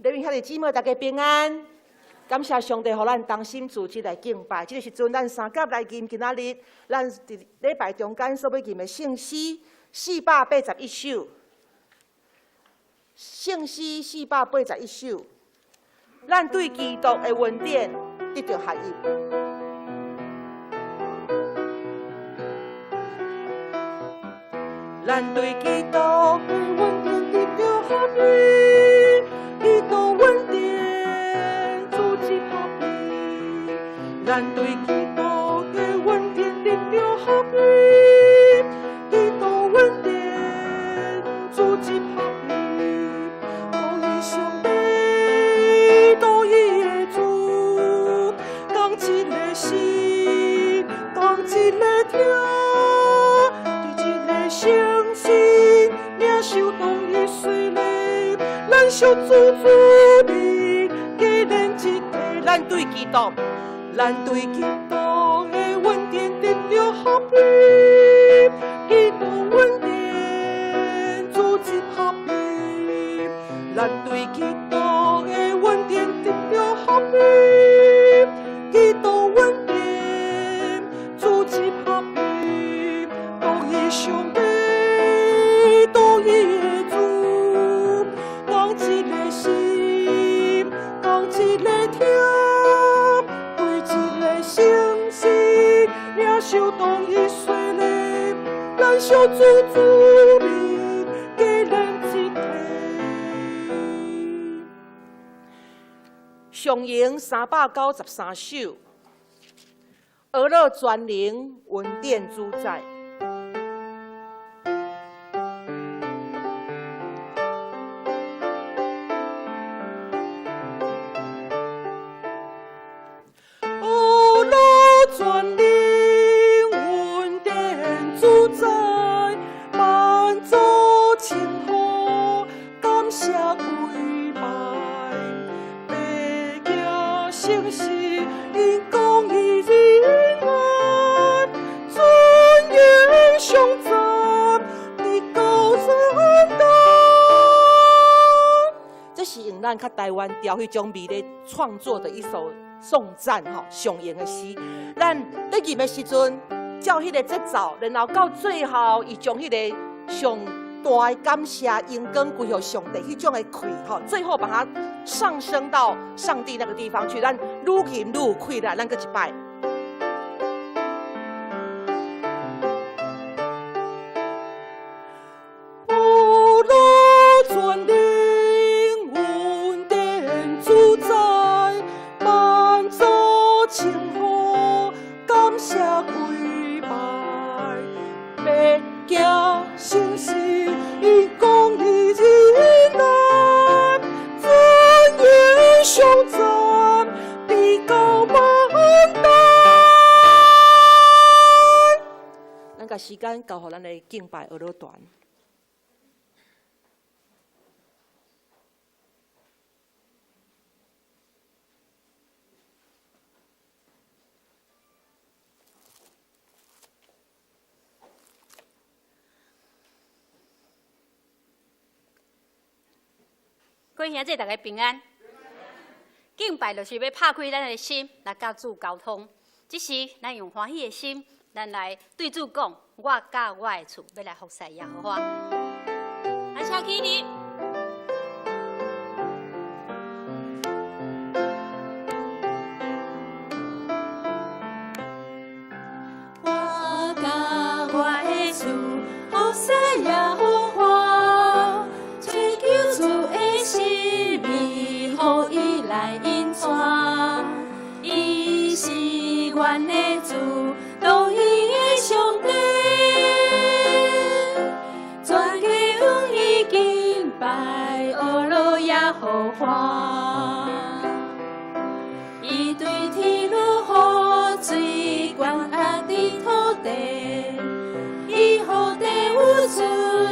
弟兄兄弟姊妹，大家平安。感谢上帝，互咱同心组织来敬拜。这个时阵，咱三甲来吟今仔日，咱伫礼拜中间所要吟的圣诗481首，圣诗481首，咱对基督的恩典得到合一。咱对基督的恩典得到合一，基督恩典组织合一。咱对基督的恩典得到合一，基督恩典组织合一。多一上帝，多一的主，同一个心，同一个听，对一个相信，领受同一水礼，咱小主你既然一体，咱对基督。咱对基督的恩典得到合一，基督恩典组织合一。咱对基督的恩典得到合一，基督恩典组织合一。同一上帝，同一的主，同一个心，同一个听。相信领受同一水礼，咱小主你既然一体。上营393首，俄勒全灵恩典主宰。全灵恩典主宰，万族称呼，感谢跪拜，白行诚实，因公义仁爱，尊严上赞，你高人大。这是用咱较台湾调迄种美丽创作的一首颂赞上演的诗。咱在吟的时阵，照迄个节奏，然后到最后，伊将迄个上大的感谢、荣光归给上帝，迄种的气最后把它上升到上帝那个地方去。咱愈吟愈有气力，咱搁一摆。全灵恩典主宰，万族称呼。感谢跪拜，白行诚实，因公义仁爱，尊严上赞，地高万代。咱把时间交予咱的敬拜俄罗团。各位兄弟，大家平安。敬拜就是要拍开咱的心，来甲主沟通。只是咱用欢喜的心，咱来对主讲：我甲我的厝要来服侍耶和华。咱请起立。我甲我的厝服侍耶和华，追求主的心意，予伊来引带。伊是阮的主，同伊的上帝，全家向伊敬拜，阿罗耶和华。伊对天落雨水，管压的土地，伊予地有出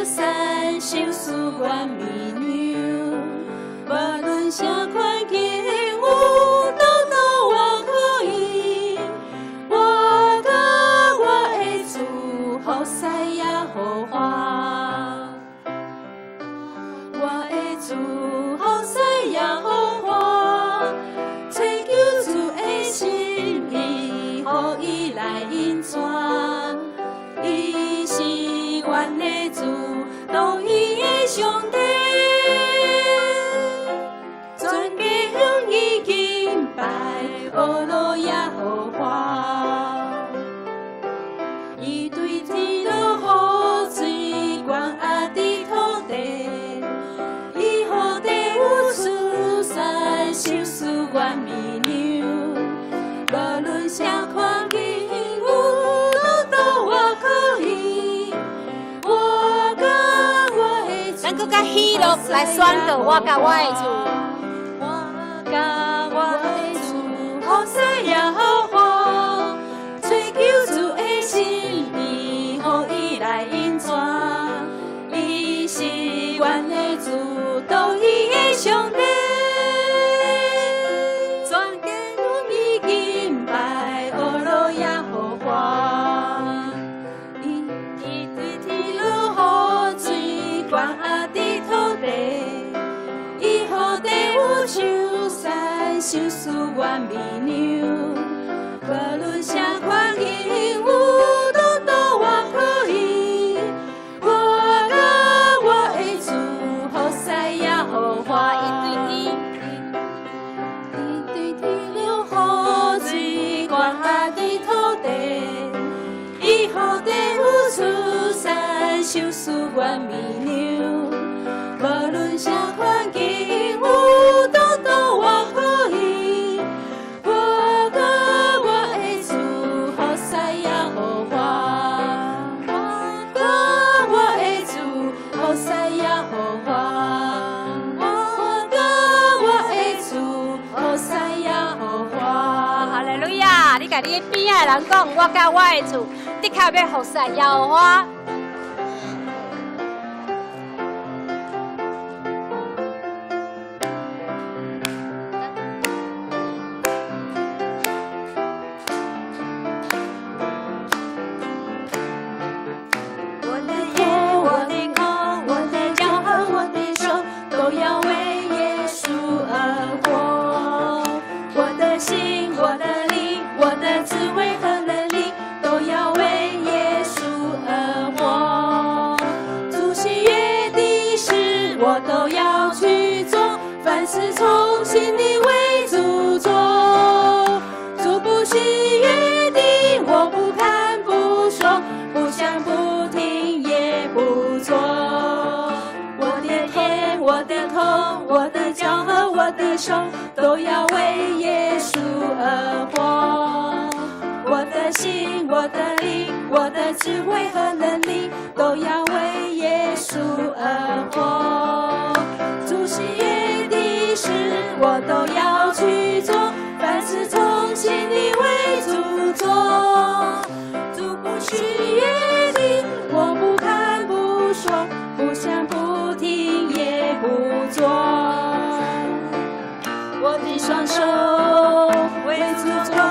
产，收拾阮美牛，无论啥款境有，都我可以。我甲我的主服侍耶和华，我的主服侍耶和华。阮的主，都伊的上帝。全家向伊敬拜，阿罗耶和华。伊对天落雨水，管压伫土地。伊予地有出产，收拾阮绵牛。无论啥环境，有都我可以。我甲我的主，咱搁较喜乐来宣告我甲我的主。我甲我的主，好势也好花，追求主的心意，予伊来引转。伊是阮的主，都伊的上帝。全家向伊敬拜，阿罗耶和华。伊对天落雨水，管压伫土地。伊予地有收产，收拾阮绵牛。无论啥环境，有都我可以。我甲我的主，好势也好花。伊对天流雨水，管压伫土地。伊予地有出产，收拾阮绵牛。无论啥环境，有都我可以。我甲我的主，好势也好花。我甲我的主，好势也好花。我甲我的主，好势也好花。哈利路亚！你甲你边仔的人讲，我甲我的主，的确要服侍耶和华。我的眼，我的口，我的脚和我的手，都要为耶稣而活。我的心，我的灵，我的智慧和能力，都要为耶稣而活。主喜悦的事，我都要去做，凡事从心里为主做。主不喜悦的，我不看不说，不想不听也不做。我的天，我的口，我的脚和我的手，都要为耶稣而活。我的心，我的灵，我的智慧和能力，都要为耶稣而活。主喜悦的事，我都要去做，凡事从心里为主做。主不喜悦的，我不看不说，不想不听也不做。我的双手为主做工，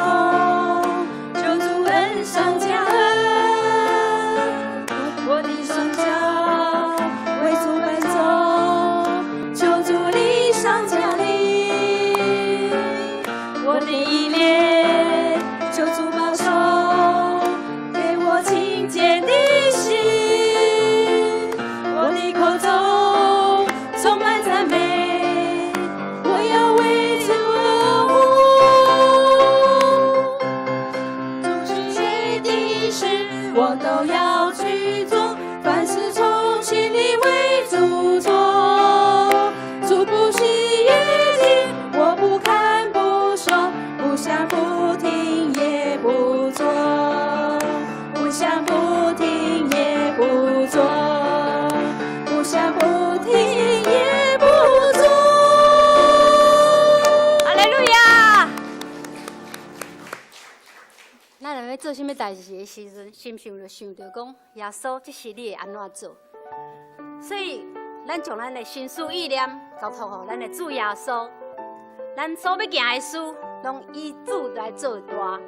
求主恩上加恩。我的双脚为主奔走，求主力上加力。我的依恋，求主保守，给我清洁的心。我的口中充满赞美，我要为主而活。主喜悦的事，我都要去做，凡事从心里为主做。主不喜悦的，我不看不说，不想不听也不做，不想不听也不做，不想不听也不做。哈利路亚！咱若要做什么代志的时阵，心上就想着讲，耶稣，这是你会安怎做？所以，咱将咱的心思意念交托互咱的主耶稣，咱所要行的事，拢以主来做大，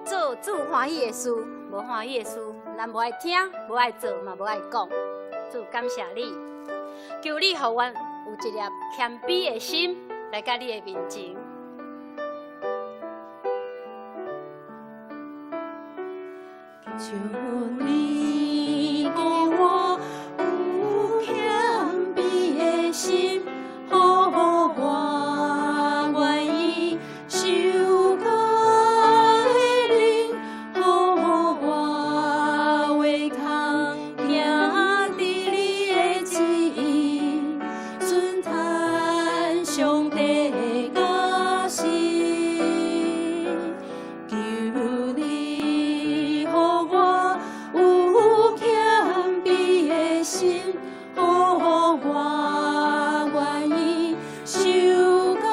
做主欢喜的事，无欢喜的事，咱无爱听，无爱做，嘛无爱讲。主感谢你，求你互阮有一粒谦卑的心来甲你的面前。求你给我心，予我愿意受教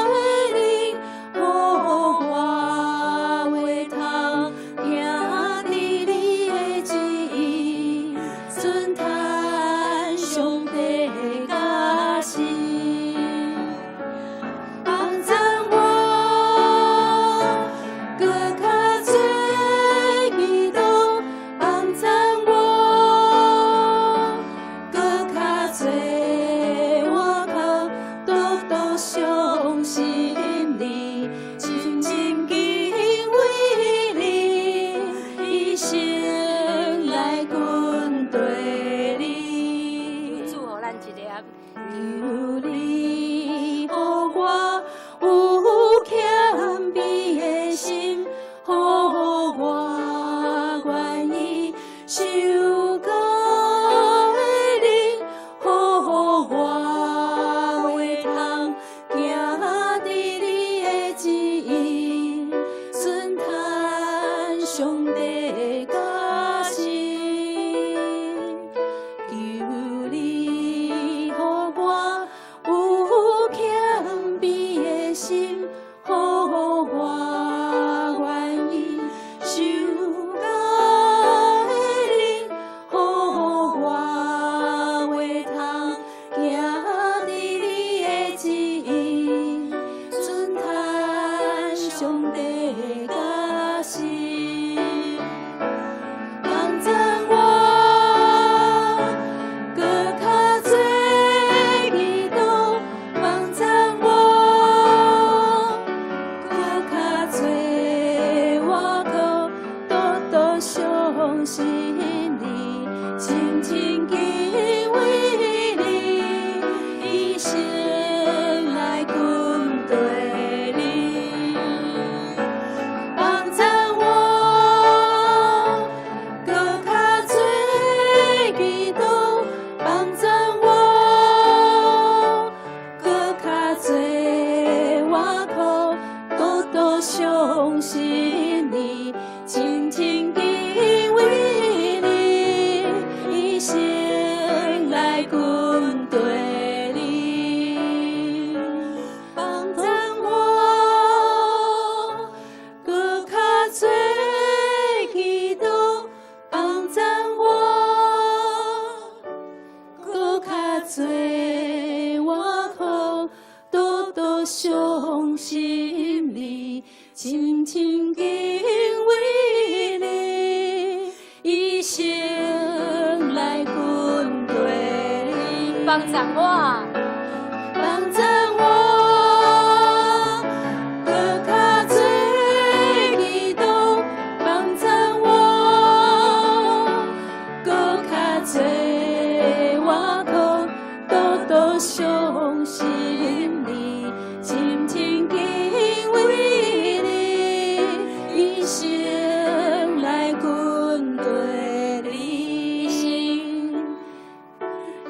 的你，予我会通行伫你的旨意，顺探上帝的心，帮助我搁较多祈祷，帮助我搁较多我靠多多相信你，深深敬畏你，一生来跟对你。祝福咱一粒。求你，予我有谦卑的心，予我愿意受教的你，予我会通行伫你的旨意，顺探上帝的心。求你，予我有谦卑的心，予我愿意受教的你，予我会通行伫你的旨意，顺探上帝的心，帮助我搁较多祈祷，帮助我搁较多我靠多多相信你，深深敬畏你，一生来跟对你，帮助我搁较多祈祷，帮助我搁较多我靠多多相信你，深深敬畏你，一生来跟对你，帮助我搁较多祈祷，帮助我搁较多我靠多多相信你，深深敬畏你，一生来跟对你，帮助我，帮助我搁较多祈祷，帮助我搁较多我靠多多相信你，深深敬畏你，一生来跟对你，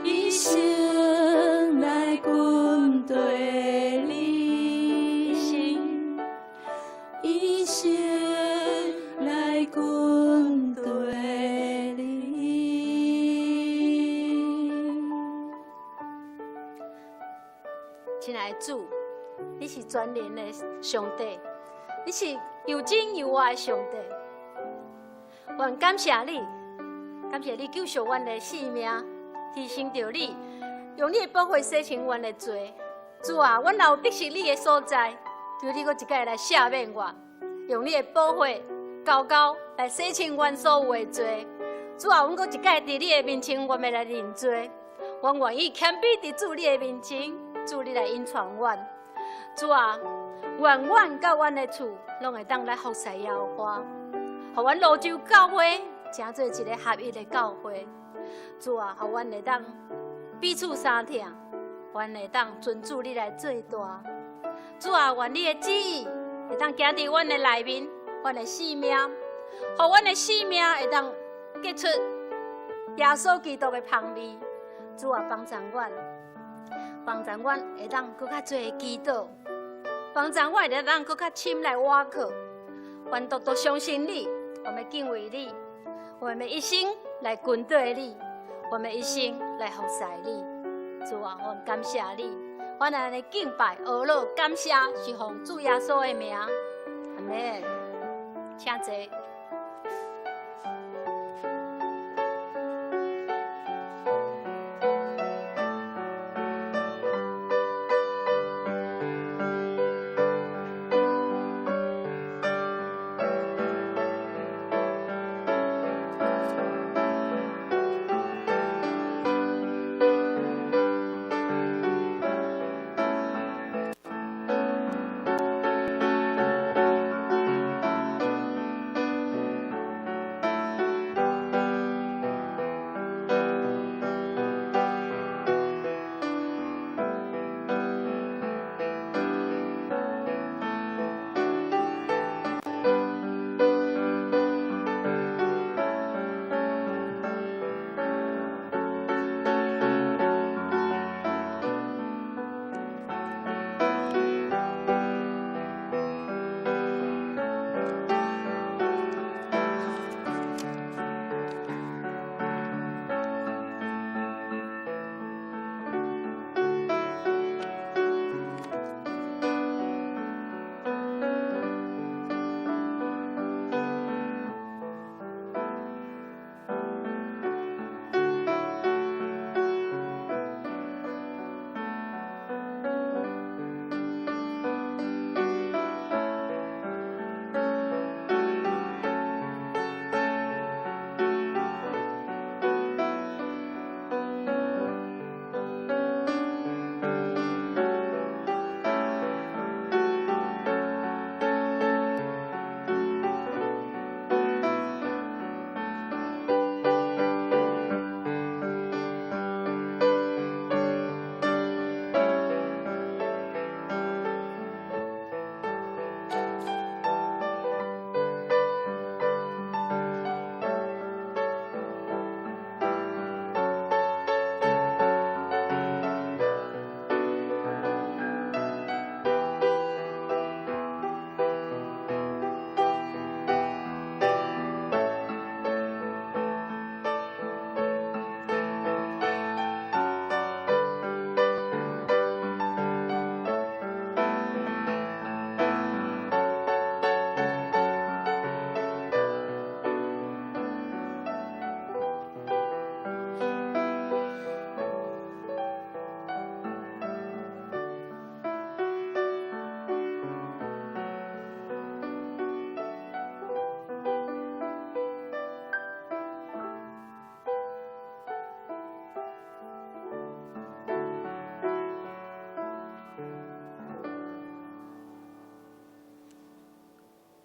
一生来跟对你，一生来跟对你。亲爱的主，你是全能的上帝，你是又真又活的上帝。愿感谢你，感谢你救赎阮的性命，牺牲着你，用你的宝血洗清阮的罪。主啊，阮若有得失你的所在，求你搁一摆来赦免我，用你的宝血高高来洗清阮所有的罪。主啊，阮搁一摆伫你的面前，阮要来认罪。阮愿意谦卑伫主你的面前，主你来引传阮。主啊，愿阮甲阮的厝拢会当来服侍耶和华，互阮泸州教会成做一个合一的教会。主啊，互阮会当彼此相挺，阮会当尊主你来做大。主啊，愿你的旨意会当行伫阮的内面，阮的性命，互阮的性命会当结出耶稣基督的香味。主啊，帮助阮，帮助阮会当搁较多祈祷，帮助阮会当搁较深来挖靠。阮多多相信你，我们敬畏你，我们一生来跟对你。我们一生来服侍你。主啊，我们感谢你，我们来敬拜、阿罗、感谢是奉主耶稣的名。阿门。请坐。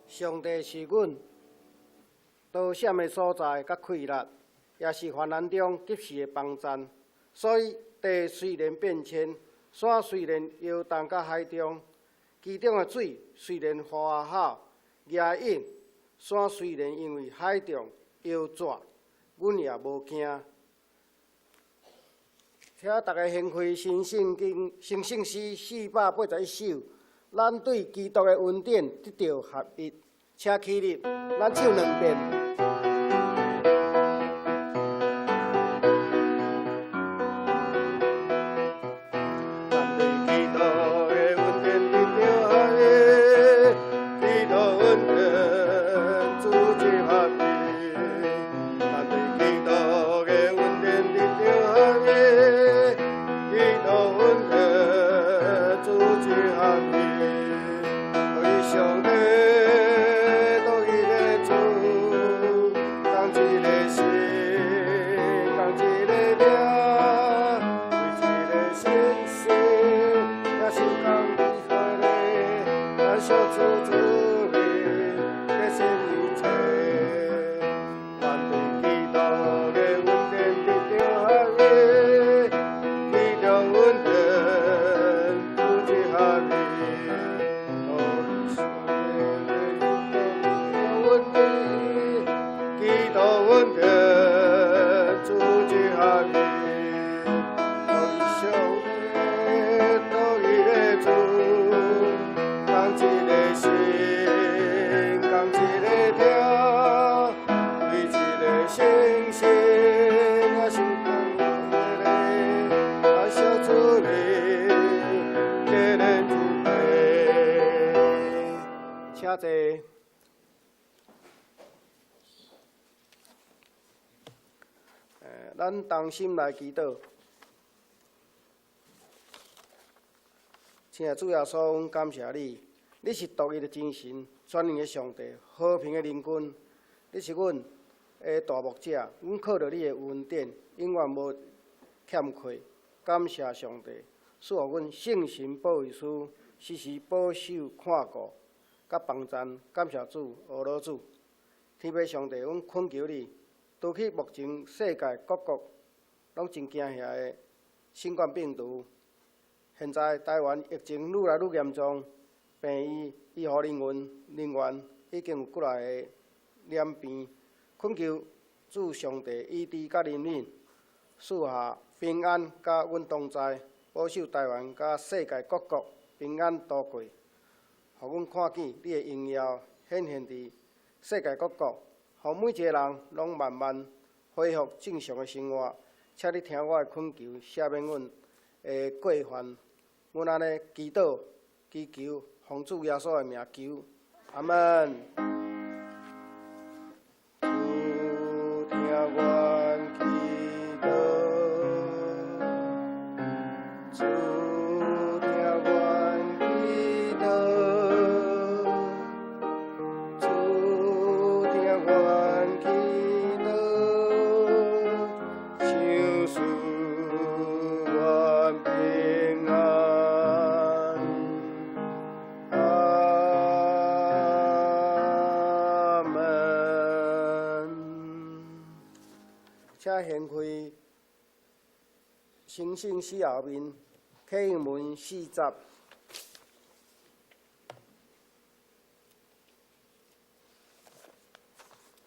上帝是阮多闪的所在，甲快乐，也是患难中及时的帮衬。所以地虽然变迁，山虽然摇动甲海中，其中的水虽然花好野引，山虽然因为海中摇拽，阮也无惊。请大家掀开新圣经新圣诗481首，咱对基督的恩典得到合一。请起立，咱唱两遍。星星啊，星光。咱同心来祈祷。亲爱主耶稣，阮感谢你，你是独一的真神，全能的上帝，和平的灵君。你是阮的大牧者，阮靠着你的恩典，永远无欠亏。感谢上帝，赐予阮圣神保卫师，时时保守看顾，甲帮赞。感谢主，俄罗主，天父上帝，阮恳求你，除去目前世界各国拢真惊吓的新冠病毒。现在台湾疫情愈来愈严重，病医医护人员已经有过来的染病，恳求主上帝医治甲怜悯，赐下平安甲阮同在，保守台湾甲世界各国平安度过，互阮看见你的荣耀显现伫世界各国，互每一个人拢慢慢恢复正常的生活。请你听我的恳求，赦免阮的过犯。阮安尼祈祷、祈求，奉主耶稣的名求，阿门。主听阮祈祷，主听阮祈祷，主听阮祈祷，请赐阮平安。请掀开星星四后面，启应文4集。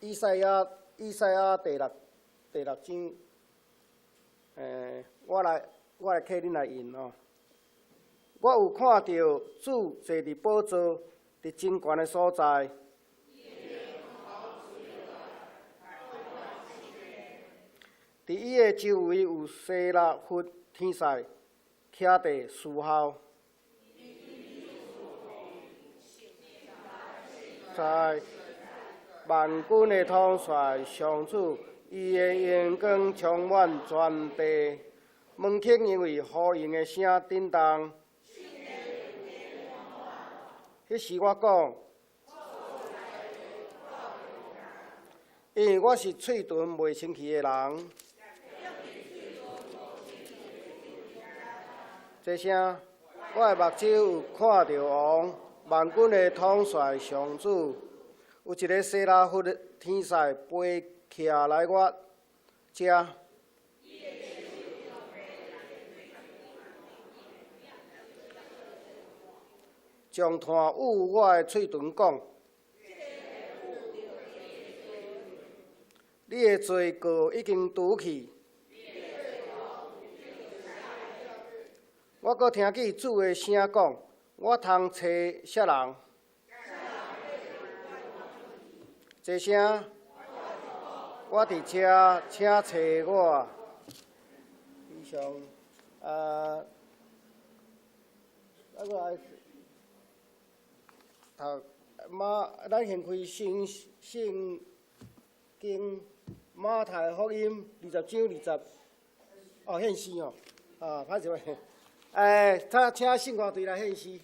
以赛亚第六章，我来替恁来引哦。我有看到主坐伫宝座，伫真悬的所在。伫伊的周围有西拉弗天使，徛伫树后，在万军的统帅上主，伊的阳光充满全地，门厅因为呼应的声震动。迄时我讲，因为我是喙唇袂清气的人。这声，我的目睭有看到王，万军的统帅上主，有一个西拉弗的天使飞起来我遮。将炭捂我的喙唇讲，你的罪过已经除去。我阁听见主的声讲，我通找啥人？这声，我伫遮，请找我。以上，个来读咱先开圣经马太福音20章20。献诗哦，歹势喂。他请圣歌队来献诗。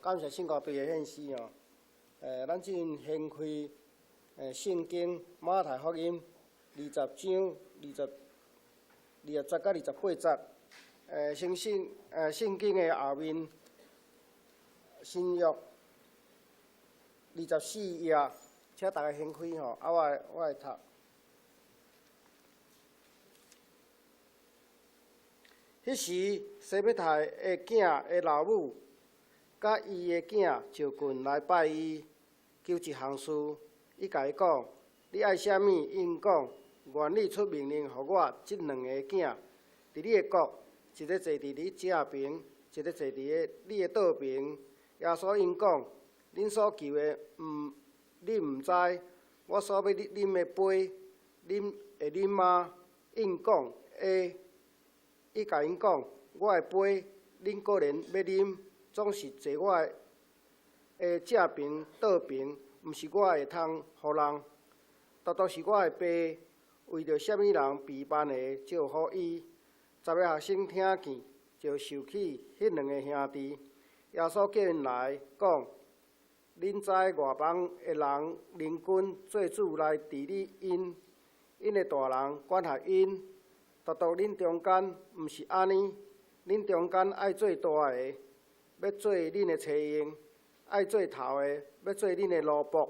感谢圣教队的献诗哦。咱即阵掀开圣经马太福音20章20节到28节。圣经的后面新约24页，请大家掀开吼，我会读。迄时，西庇太的囝的老母，甲伊的囝招近来拜伊，求一项事。伊甲伊讲：你爱啥物？因讲：愿你出命令，互我即2个囝，伫你的国，一个坐伫你正边，一个坐伫你的倒边。耶稣因讲：恁所求的，你毋知；我所要啉的杯，恁会啉吗？因讲：会。伊甲因讲：我的杯，恁个人要啉，总是坐我的正边、倒边，毋是我会通互人。独独是我的爸，为着啥物人被办的，就予伊。10个学生听见，就受起迄2个兄弟。耶稣叫因来，讲：恁知外邦的人联军做主来治理因的大人管辖因。独独恁中间毋是安尼，恁中间爱做大的，要做恁的妻用；爱做头的，要做恁的奴仆。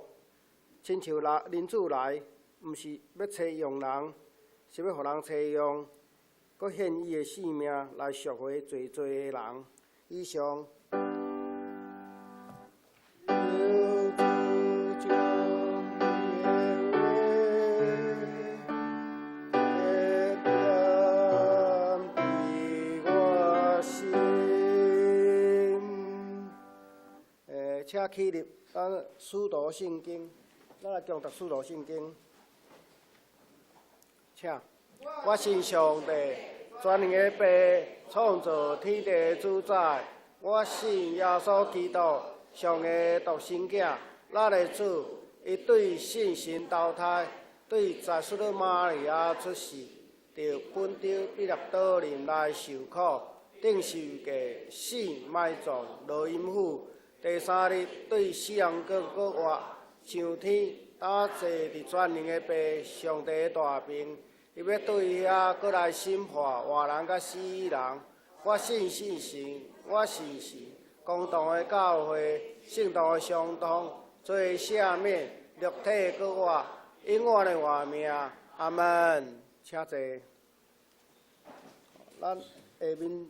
亲像人主来，毋是要找用人，是要互人找用，搁献伊的性命来赎回罪的人。以上。请起立，咱书读圣经，咱来共读书读圣经。请，我信上帝，全能的爸，创造天地的主宰。我信耶稣基督，上帝独生囝，咱的主，伊对圣神投胎，对在苏勒玛利亚出世，着本着彼勒多人来受苦，顶受过死埋葬，落阴府。第3日，对死人搁活，上天，打坐伫全能的爸上帝的大边，伊要对遐搁来审判活人甲死人。我信圣神，我信神，公道的教会，圣道的相通，罪赦免，肉体搁活，永远的活命。阿门。请坐。咱下面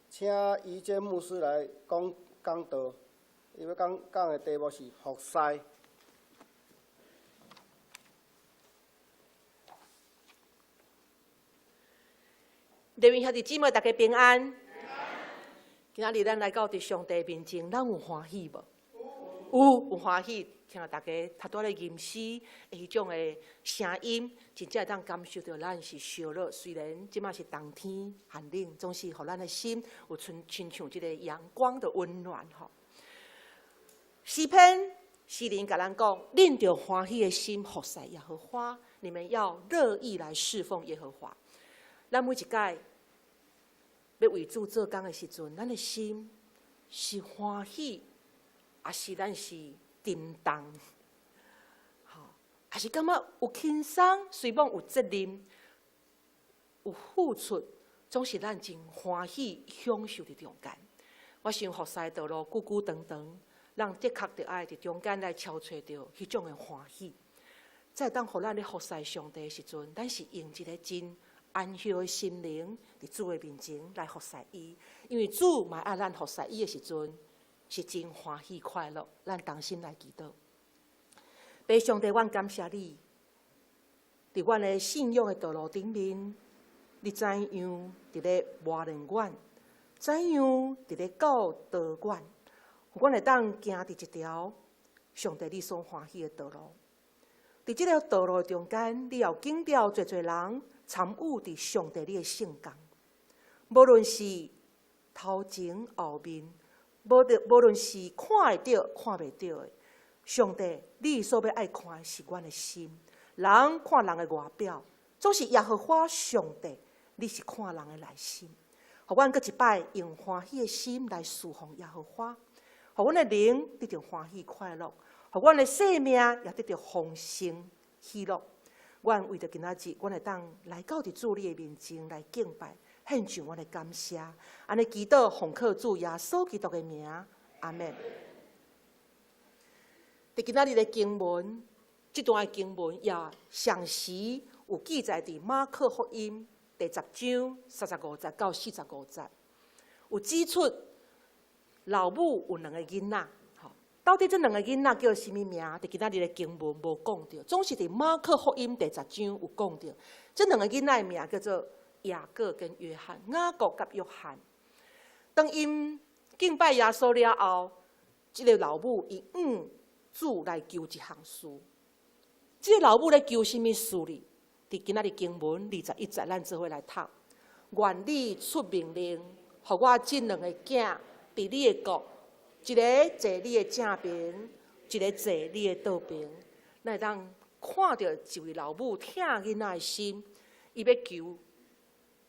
请于坚牧师来讲道，伊要讲的题目是服侍。弟兄兄弟姊妹，大家平安。今仔日咱来到伫上帝面前，咱有欢喜无？有欢喜。听大家读多咧吟诗，迄种的声音，真正会当感受到咱是烧热。虽然即马是冬天寒冷，总是互咱的心有亲像即个阳光的温暖吼。诗篇诗人甲咱讲：恁着欢喜的心服侍耶和华，你们要乐意来侍奉耶和华。咱每一届要为主做工的时阵，咱的心是欢喜，还是咱是沉重？还是感觉有轻松，虽然有责任，有付出，总是咱真欢喜享受伫中间。我想服侍道路久久长长，咱的确着爱伫中间来超找到迄种的欢喜。在当互咱咧服侍上帝的时阵，咱是用一个真安息的心灵伫主的面前来服侍伊，因为主嘛爱咱服侍伊的时阵是真欢喜快乐。咱同心来祈祷。爸上帝，阮感谢你，伫阮的信仰的道路顶面，你怎样伫咧磨练阮，怎样伫咧教导阮，阮会当行伫一条上帝你所欢喜的道路。伫这条道路中间，你要警调侪人参与伫上帝你的圣工，无论是头前后面，无论是看会到看袂到的。上帝，你所要爱看的是阮的心。人看人的外表，总是耶和华上帝，你是看人的内心。互阮搁一摆用欢喜的心来侍奉耶和华。互阮的灵得到欢喜快乐，互阮的生命也得到丰盛喜乐。阮为着今仔日，阮会当来到伫主你的面前来敬拜，献上阮的感谢。安尼祈祷，奉靠主耶稣基督的名，阿门。伫今仔日的经文，这段的经文也详实有记载伫马可福音第10章35节到45节，有指出老母有2个囡仔。到底这2个囡仔叫什么名？伫今仔日的经文无讲到，总是伫马可福音第10章有讲到。这2个囡仔的名叫做雅各跟约翰，雅各甲约翰。当因敬拜耶稣了后，这个老母伊主来求一项事。这个老母咧求什么事呢？伫今仔日经文21节，咱做伙来读。愿你出命令，互我这2个囝伫你的国。一个坐你的正边，一个坐你的倒边。咱会当看到一位老母疼囡仔的心，伊要求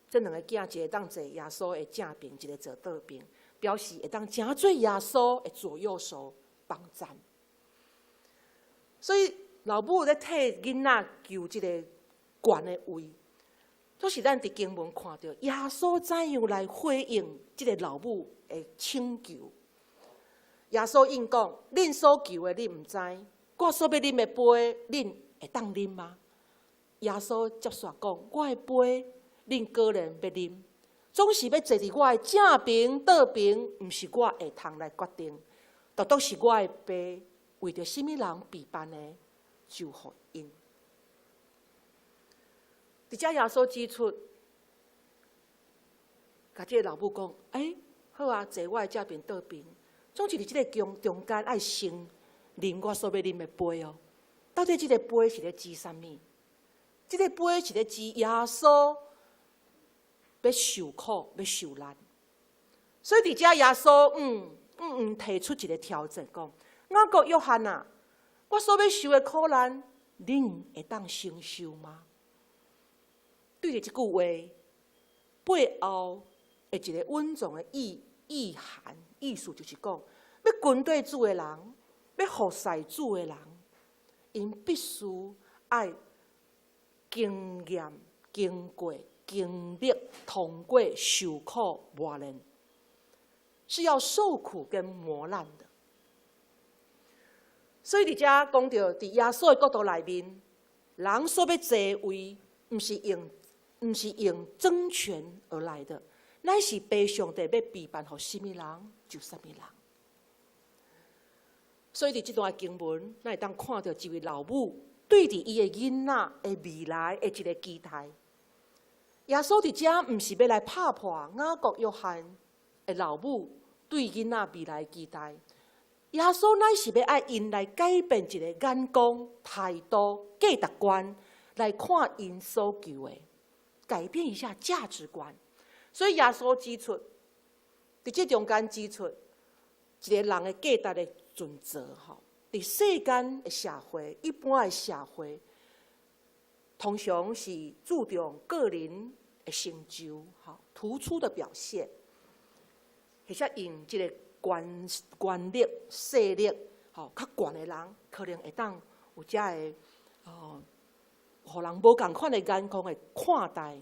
这2个囝，一个当坐耶稣的正边，一个坐倒边，表示会当成做耶稣的左右手帮站。所以老母咧替囡仔求这个悬的位，都是咱伫经文看到耶稣怎样来回应这个老母的请求。耶稣应讲：“恁所求的，恁唔知；我所要啉的杯，恁会当啉吗？”耶稣接续讲：“我的杯，恁个人要啉，总是要坐伫我的正边、倒边，唔是我会通来决定。独独是我的杯，为着什么人被办的，就互因。”伫遮耶稣指出，甲这个老母讲：“好啊，坐我的正边、倒边。”总是伫即个中间爱先啉我所要啉的杯哦。到底即个杯是咧指啥物？即个杯是咧指耶稣要受苦、要受难。所以伫遮耶稣提出一个条件，讲：雅各、约翰啊，我所要受的苦难，恁会当承受吗？对着即句话背后的一个稳重的意涵。意思就是讲，要跟对主的人，要服侍主的人，因必须爱经验、经过、经历、通过受苦磨练，是要受苦跟磨难的。所以伫遮讲到，伫耶稣的角度内面，人所要坐位，不是用争权而来的。乃是被上帝要备办予什么人，就什么人。所以伫这段经文，咱会当看到一位老母对伫伊的囡仔的未来的一个期待。耶稣伫遮，唔是要来拍破雅各、约翰的老母对囡仔未来的期待。耶稣乃是要爱因来改变一个眼光、态度、价值观，来看因所求的，改变一下价值观。所以耶稣指出，伫这中间指出一个人的价值的准则。伫世间的社会，一般的社会，通常是注重个人的成就，突出的表现，或者用这个权力、势力，较悬的人，可能会当有遮个互人无共款的眼光的看待。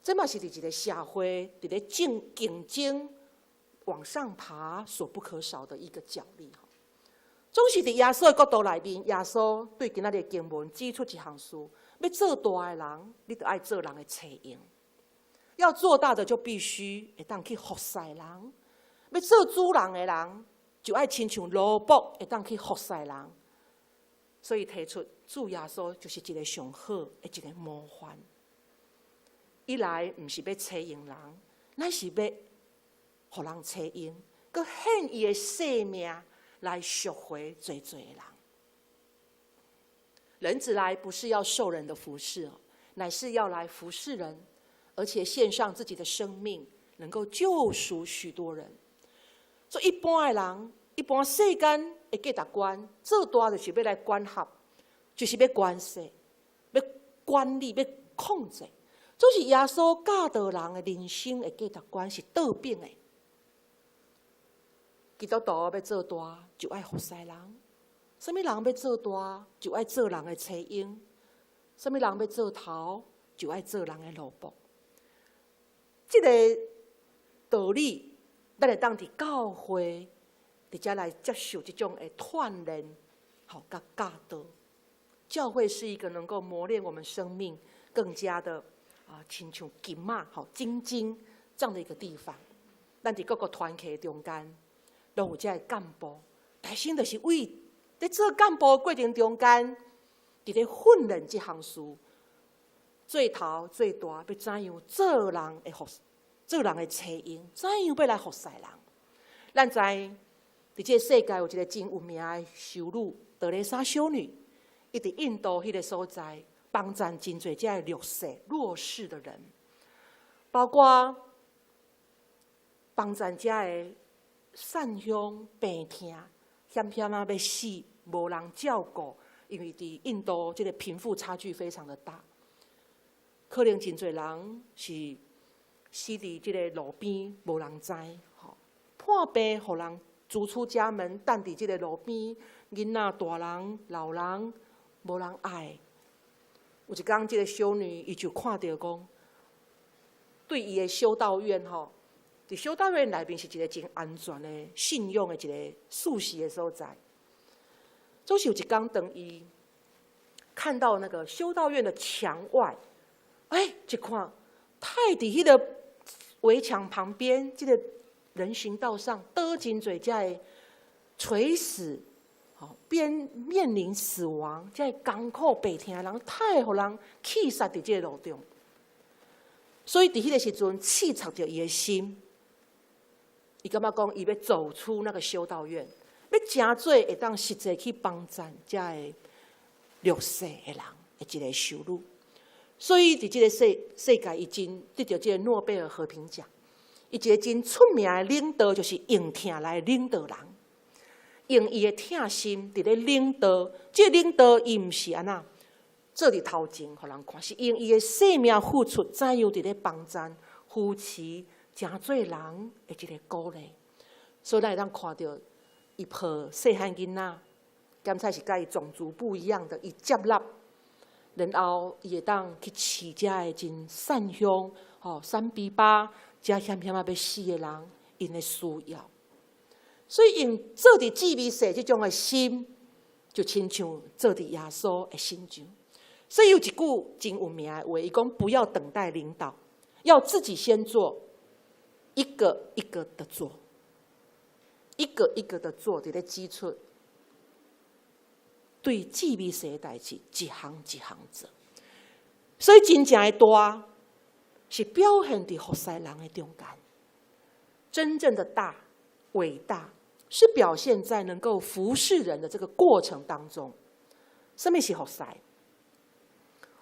这嘛是伫一个社会伫咧竞争往上爬所不可少的一个角力。总是伫耶稣的角度内面，耶稣对今仔日经文指出一项事：要做大的人，你就爱做人的侧用；要做大的，就必须会当去服侍人；要做主人的人，就爱亲像奴仆，会当去服侍人。所以提出主耶稣就是一个上好的一个模范。一来唔是要采用人，乃是要互人采用，佮献伊的生命来赎回罪的人。人子来不是要受人的服侍，乃是要来服侍人，而且献上自己的生命，能够救赎许多人。所以一般的人，一般世间的价值观，做大就是要来管辖，就是要管辖，要管理，要控制。总是耶稣教导人的人生的价值观是倒变的。基督徒要做大，就爱服侍人。什么人要做大，就爱做人的妻婴；什么人要做头，就爱做人的奴仆。这个道理，咱会当伫教会，伫遮来接受这种的锻炼，好甲教导。教会是一个能够磨练我们生命更加的亲像金马、好精金这样的一个地方。咱伫各个团契中间，都有这个干部，大心就是为在做干部的过程中间，伫咧训练这项事，最头最大要怎样做人的做人的妻婴，怎样要来服侍人？咱知伫这个世界有一个真有名的修女德蕾莎修女，伊伫印度迄个所在帮助真侪这个弱势的人，包括帮助这个善乡病痛。险险要死，无人照顾，因为伫印度这个贫富差距非常的大，可能真侪人是死伫这个路边，无人知，破病，互人逐出家门，等伫这个路边，囡仔、大人、老人，无人爱。有一天，这个修女伊就看到讲，对伊的修道院伫修道院内面是一个真安全的信用的一个宿舍的所在。总是有一天，当伊看到那个修道院的墙外，一看，太伫迄个围墙旁边，这个人行道上，多真侪这个垂死，边面临死亡，这个艰苦病痛的人，太互人气煞伫这个路中。所以伫迄个时阵，刺插着伊的心。伊感觉讲，伊要走出那个修道院，要真做会当实际去帮助这个弱势的人的一个修女。所以伫这个世界，伊真得到这个诺贝尔和平奖。伊一个真出名的领导，就是用疼来领导人，用伊的疼心伫咧领导。这个领导伊毋是安那做伫头前，互人看，是用伊的生命付出，怎样伫咧帮助扶持。真侪人的一个鼓励，所以咱会当看到伊抱细汉囡仔，刚才是甲伊种族不一样的，伊接纳，然后伊会当去饲遮个真善乡、三比八，遮险险要死的人，因的需要。所以用做伫姊妹社这种的心，就亲像做伫耶稣的心上。所以有一句真有名的话，伊讲不要等待领导，要自己先做。一个一个的做，一个一个的做，伫咧指出对姊妹社的代志，一项一项做。所以真正的大，是表现伫服侍人的中间。真正的大、伟大，是表现在能够服侍人的这个过程当中。什么是服侍？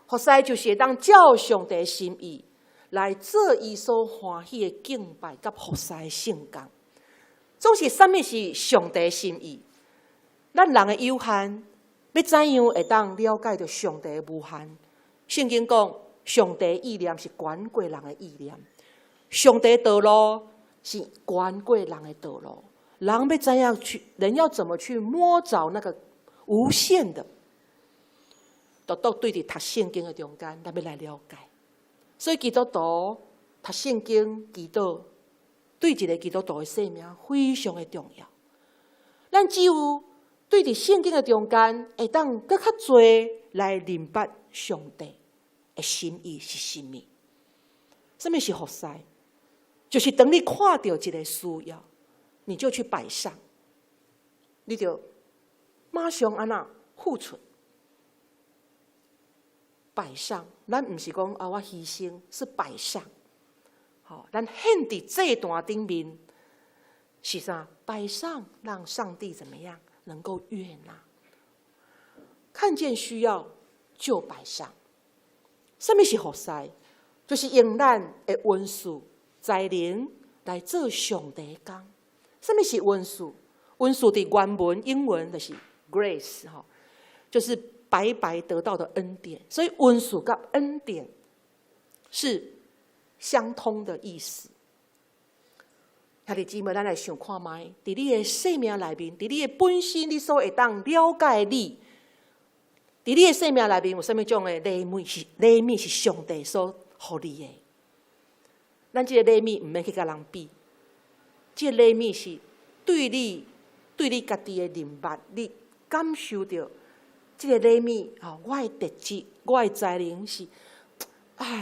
服侍就是当照上帝的心意。来做伊所欢喜的敬拜甲服侍的圣工，总是什么是上帝的心意？咱人的有限，要怎样会当了解到上帝的无限？圣经讲，上帝的意念是远过人的意念，上帝的道路是远过人的道路。人要怎样去？人要怎么去摸着那个无限的？都对伫读圣经的中间，咱要来了解。所以基督徒读圣经、祈祷，对一个基督徒的生命非常的重要。咱只有对伫圣经的中间，会当更较多来明白上帝的心意是什么。什么是服侍？就是当你看到一个需要，你就去摆上，你就马上安那付出。摆上，咱唔是讲我牺牲，是摆上。咱献伫这段顶面是啥？摆上，让上帝怎么样能够悦纳？看见需要就摆上。什么是服侍？就是用咱的文字、才能来做上帝的工。什么是文字？文字的原文英文就是 grace 就是白白得到的恩典，所以恩赐跟恩典是相通的意思。兄弟姊妹，咱来想看觅，伫你的生命内面，伫你的本身，你所会当了解你，伫你的生命内面有啥物种的礼物是上帝所予你的？咱这个礼物毋免去甲人比，这个礼物是对你家己的认捌，你感受到这个礼物我的特质，我的才能是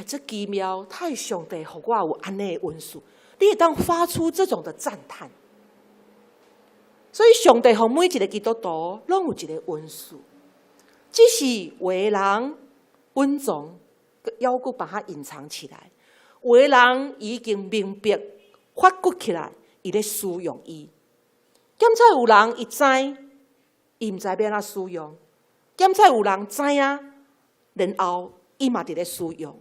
这奇妙，太上帝，互我有安尼的恩赐。你会当发出这种的赞叹，所以上帝互每一个基督徒拢有一个恩赐，只是有的人稳重，犹阁把它隐藏起来；有的人已经明白发掘起来，伊咧使用伊。检采有人伊知，伊毋知要安怎使用；检采有人知影，然后伊嘛伫咧使用。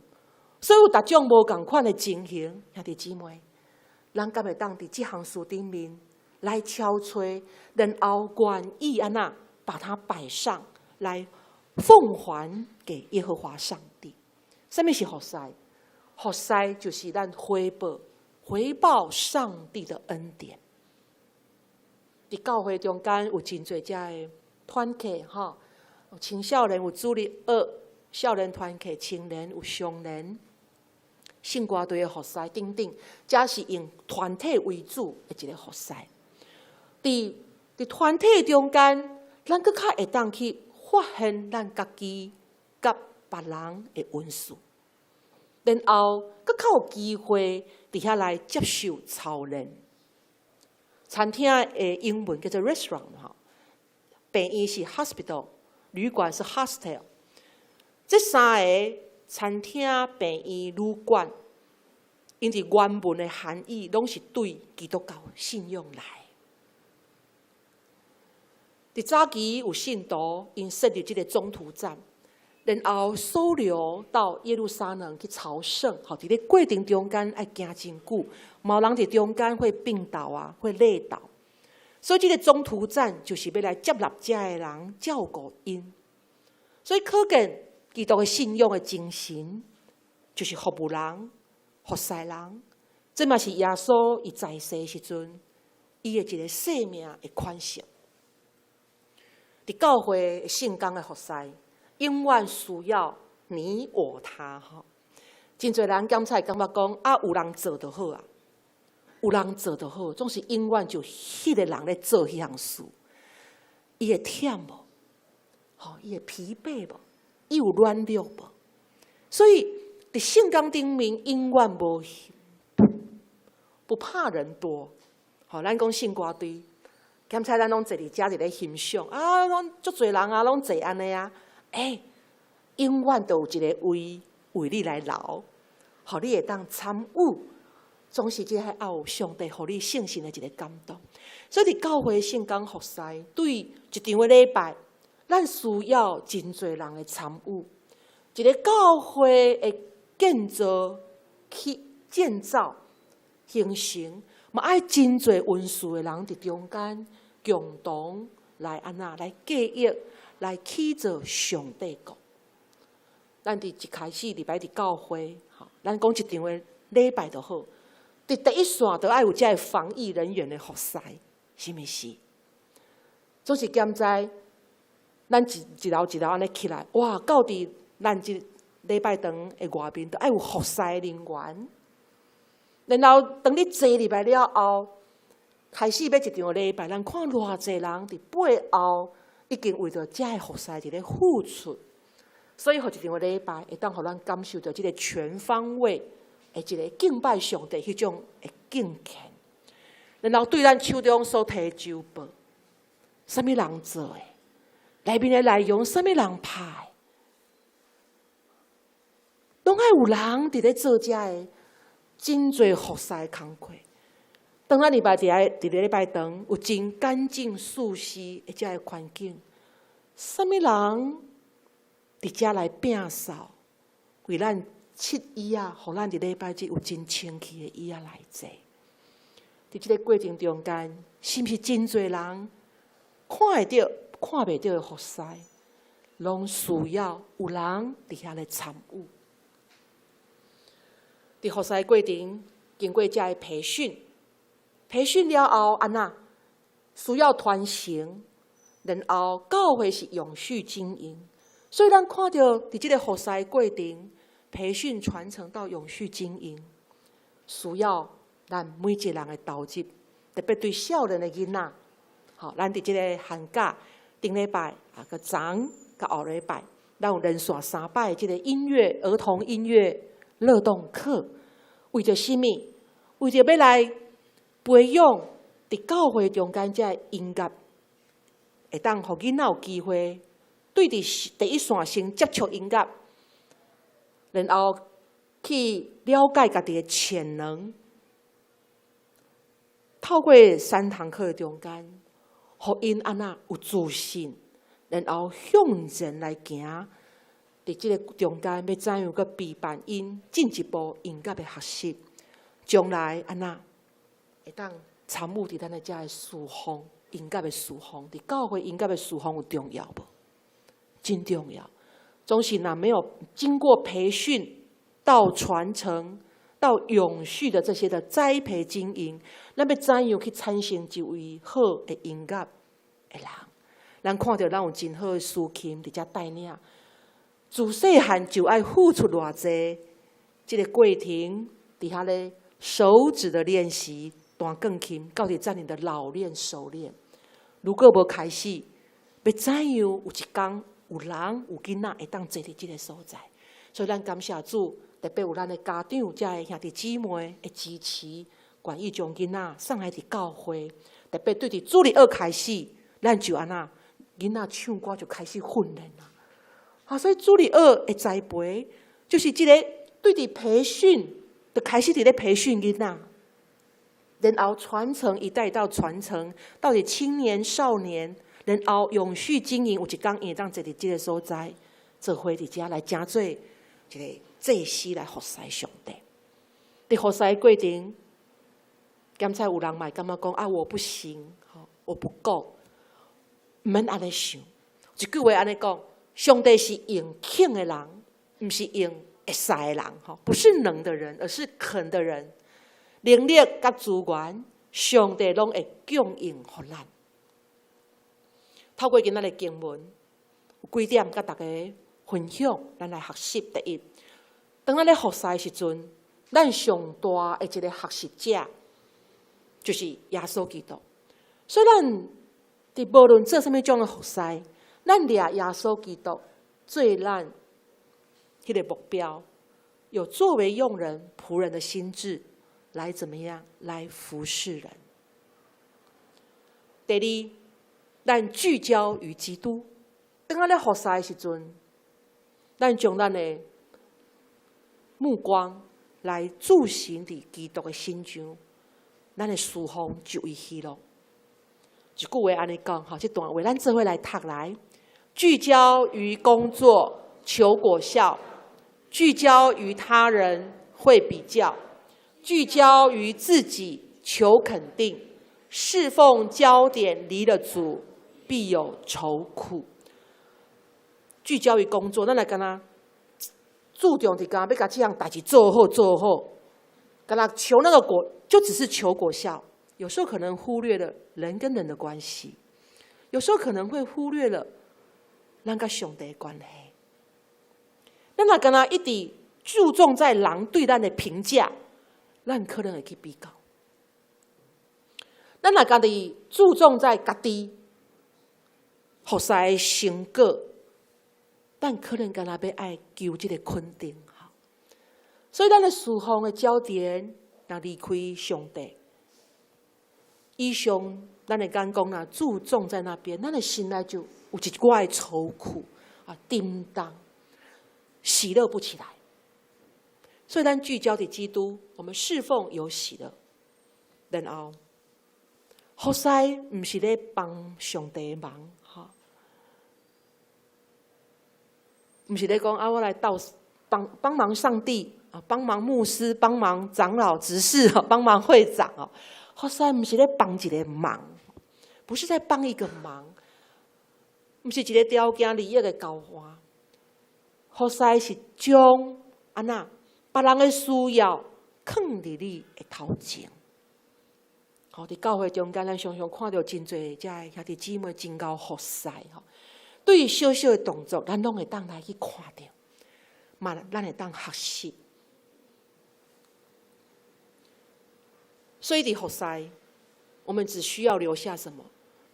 所以有逐种无共款的情形，兄弟姊妹。咱敢会当伫这项事顶面来敲吹，然后愿意安那把它摆上来，奉还给耶和华上帝。什么是福塞？福塞就是咱回报上帝的恩典。伫教会中间有真侪遮的团契有青少年有主日学、少年团契、青年有少年。圣歌队的服侍等等，这是用团体为主的一个服侍。伫团体中间，咱更较会当去发现咱家己甲别人的恩赐，然后更较有机会伫遐来接受操练。餐厅的英文叫做 restaurant 病院是 hospital， 旅馆是 hostel。这三个餐厅、病院、旅馆，因为原文的含义拢是对基督教信仰来。伫早期有信徒因设立这个中途站，然后收留到耶路撒冷去朝圣。伫咧过程中间爱行真久，有人伫中间会病倒会累倒，所以这个中途站就是要来接纳这的人，照顾因。所以可见。基督的信仰的精神，就是服务人、服侍人。这嘛是耶稣伊在世时阵，伊的一个生命的款式。伫教会圣工的服侍，永远需要你我他真侪人检采感觉讲有人做就好有人做就好，总是永远就迄个人咧做迄项事，伊会忝无？伊会疲惫无？伊有软弱无？所以伫圣工顶面永远不怕人多。咱讲圣歌队，检采咱拢坐伫遮伫咧欣赏拢足侪人拢坐安尼永远都有一个位为你来留，互你会当参与。总是这还有上帝互你圣神的一个感动。所以伫教会圣工服侍，对一场的礼拜。咱需要真侪人的参与，一个教会的建造、建造、形成，嘛爱真侪恩赐的人伫中间共同来安那来记忆、来起造上帝国。咱伫一开始礼拜伫教会，咱讲一场的礼拜就好，伫第一线就爱有遮个防疫人员的服侍，是毋是？总是检在。咱一楼安尼起来，到伫咱这礼拜堂的外面，都爱有服侍人员。然后当你坐入来了后，开始要一场礼拜，咱看偌济人伫背后已经为着遮个服侍伫咧付出，所以互一场礼拜会当互咱感受到这个全方位的一个敬拜上帝迄种的敬虔。然后对咱手中所提周报，啥物人做的？内面的内容，啥物人拍？拢爱有人伫咧做遮个真侪服侍的工课。当咱礼拜伫咧礼拜堂有真干净舒适的遮个环境，啥物人伫遮来摒扫，为咱拭椅互咱伫礼拜日有真清气的椅来坐。伫即个过程中间，是毋是真侪人看会到？看袂到的服侍，拢需要有人伫遐来参与。伫服侍过程，经过遮个培训培训了后，安那需要传承，然后教会是永续经营。所以咱看到伫这个服侍过程，培训传承到永续经营，需要咱每一个人的投入，特别对少年的囡仔。好，咱伫这个寒假顶礼拜个昨甲后礼拜，咱有连续3摆这个儿童音乐乐动课，为着什么？为着要来培养伫教会中间这音乐，会当互囡仔有机会对伫第一线先接触音乐，然后去了解家己的潜能。透过3堂课的中间，互因安那有自信，然后向前来行。伫这个中间，要怎样个陪伴因进一步音乐的学习，将来安那会当参与伫咱的遮的侍奉，音乐的侍奉，伫教会音乐的侍奉有重要无？真重要。总是若没有经过培训到传承到永续的这些的栽培经营，咱要怎样去产生一位好的音乐的人？咱看到咱有真好的司琴伫遮带领。自细汉就爱付出偌济，这个过程底下咧手指的练习，弹钢琴，到底在你的老练熟练。如果无开始，要怎样有一天有人有囡仔会当坐伫这个所在？所以咱感谢主，特别有咱的家长、遮的兄弟姊妹的支持，愿意将囡仔送来伫教会。特别对伫主日学开始，咱就安那囡仔唱歌就开始训练啦。所以主日学的栽培，就是这个对伫培训，就开始伫咧培训囡仔，然后传承一代到传承，到底青年少年，然后永续经营，有一天会当坐伫这个所在，做伙伫遮来成做一个祭司来服侍上帝。伫服侍的过程，刚才有人嘛感觉讲啊，我不行，我不够，唔免安尼想，一句话安尼讲。上帝是用肯的人，不是用会使的人，不是能的人，而是肯的人。能力甲资源，上帝拢会供应予咱。透过今仔日经文，有几点甲大家分享，咱来学习。第一，当咱咧服侍的时阵，咱上大的一个学习者，就是耶稣基督。所以咱伫无论做什么种的服侍，咱掠耶稣基督做咱迄个目标，有作为用人仆人的心志，来怎么样来服侍人。第二，咱聚焦于基督。当咱咧服侍的时阵，咱将咱的目光来注视伫基督的心上，咱的侍奉就会喜乐。一句话安尼讲，这段话咱做伙来读来。聚焦于工作求果效，聚焦于他人会比较，聚焦于自己求肯定，侍奉焦点离了主，必有愁苦。聚焦于工作，咱来干哪注重伫干要甲这项代志做好做好，干哪求那个果，就只是求果效。有时候可能忽略了人跟人的关系，有时候可能会忽略了咱甲上帝的关系。咱若干那一直注重在人对咱的评价，咱可能会去比较。咱若家己注重在家己服侍的成果，咱可能干那要爱求这个肯定。所以咱的侍奉的焦点若离开上帝，以上咱的眼光若注重在那边，咱的心内就有一寡的愁苦叮当，喜乐不起来。所以咱聚焦伫基督，我们侍奉有喜乐，然后服侍不是咧帮上帝的忙，不是咧讲我来帮忙上帝帮忙牧师，帮忙长老执事帮忙会长服侍不是咧帮一个忙，不是在帮一个忙，不是一个条件利益的交换。服侍是将安那别人的需要放伫你的头前，好，伫教会中间，咱常常看到真侪遮个兄弟姊妹真够服侍吼。对于小小的动作，咱拢会当来去看到，嘛，咱会当学习。所以伫服侍，我们只需要留下什么？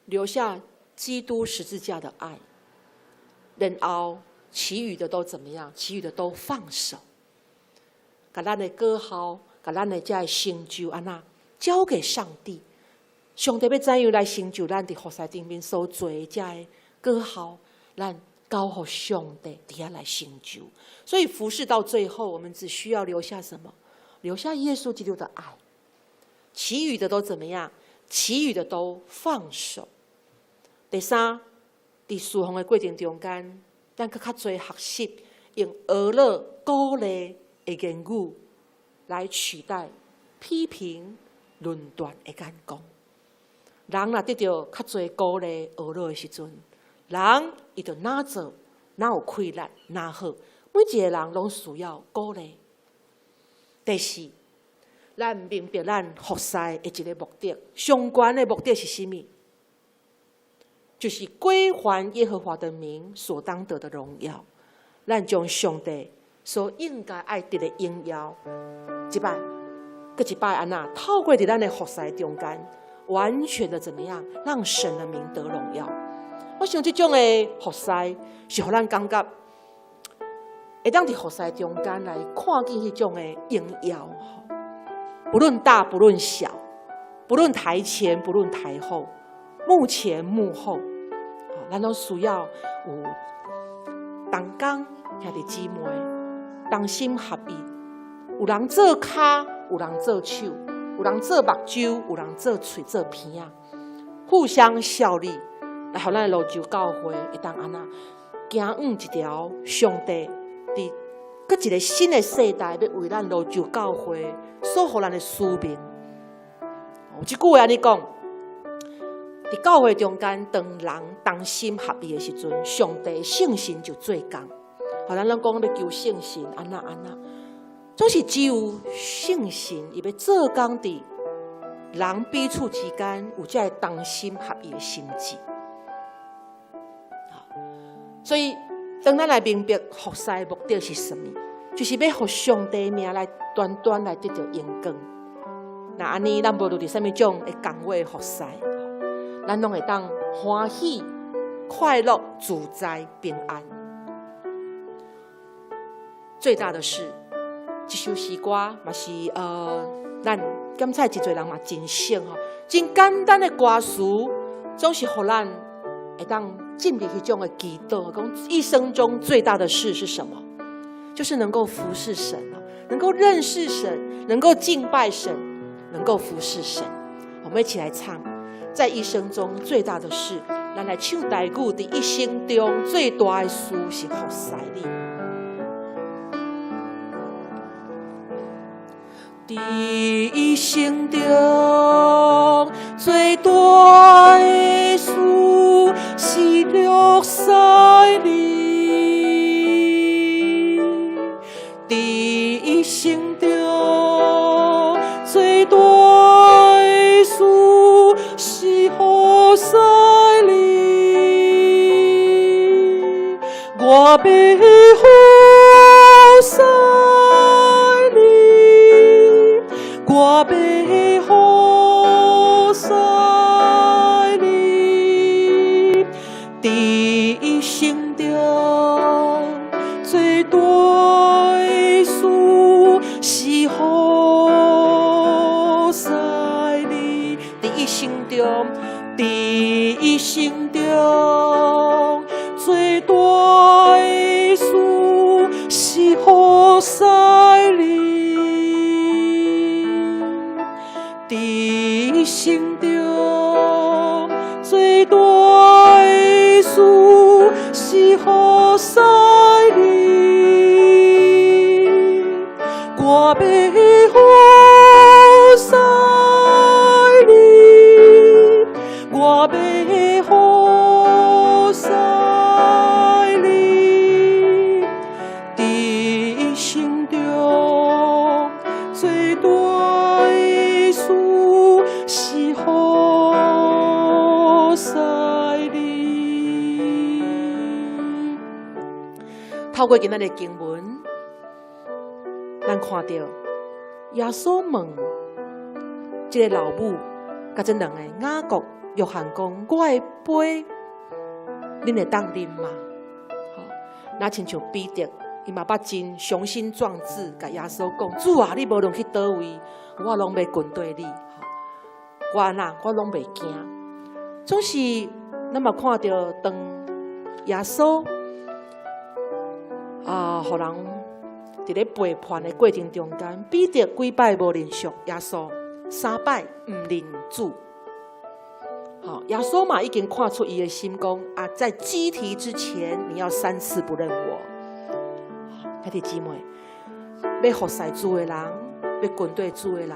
留下基督十字架的爱，然后其余的都怎么样？其余的都放手，把咱的歌号，把咱的遮个成就安那交给上帝。上帝要怎样来成就咱伫服侍顶面所做的遮个歌号，咱交予上帝底下来成就。所以服侍到最后，我们只需要留下什么？留下耶稣基督的爱，其余的都怎么样？其余的都放手。第三，伫侍奉的过程中间，咱更较多学习用娱乐、鼓励的言语来取代批评、论断的眼光。人若得到较多鼓励、娱乐的时阵，人伊就哪做哪有快乐哪好。每一个人拢需要鼓励。第四，咱明白咱服侍的一个目的，上悬的目的是什么？就是归还耶和华的名所当得的荣耀。咱将上帝所应该爱得的荣耀，一摆，搁一摆安那，透过伫咱的服侍中间，完全的怎么样，让神的名得荣耀。我想这种的服侍，是互咱感觉，会当伫服侍中间来看见迄种的荣耀。不论大不论小，不论台前不论台后，幕前幕后，咱都需要有同工兄弟姊妹同心合意，有人做骹，有人做手，有人做目睭，有人做嘴做鼻啊，互相效力，来互咱的路州教会会当安那行往一条上帝伫搁一个新的世代，要为咱路州教会所予咱的使命。有一句话安尼讲，伫教会中间，当人同心合意的时阵，上帝圣神就做工。好，咱讲要求圣神，安那，总是只有圣神，伊要做工伫人彼此之间有这个同心合意的心志。所以，当咱来明白服侍的目的是什么，就是要互上帝名来端来得到荣光。那安尼，咱无论伫什么种的岗位服侍，咱拢会当欢喜、快乐、自在、平安。最大的是，这首诗歌嘛是咱检测真侪人嘛真省吼，真简单的歌词，总是互咱会当进入迄种的祈祷。讲一生中最大的事是什么？就是能够服侍神，能够认识神，能够敬拜神，能够服侍神。我们一起来唱，在一生中最大的事，咱来唱台语。伫一生中最大的事是服侍你。伫一生中最大的事是服侍你。伫一生中最大的事是服侍你。我要服侍你，我要服侍你。伫一生中最大的事是服侍你。伫一生中，伫一生中最大的事是服侍你。伫一生中最大的事是服侍你。我要服侍你，我要服侍你。伫一生中最大的事是透过今仔日经文，咱看到耶稣问这个老母，甲这两个雅各、约翰讲：“我的杯，恁会当啉吗？”好，那亲像彼得，伊嘛捌真雄心壮志，甲耶稣讲：“主啊，你无论去倒位，我拢要跟对你。我拢袂惊。”总是咱嘛看到当耶稣互人伫咧背叛的过程中间，彼得几摆无认识耶稣，3摆唔认主。好，耶稣嘛已经看出伊的心讲在基提之前，你要3次不认我。兄弟姊妹，要服侍主的人，要跟对主的人，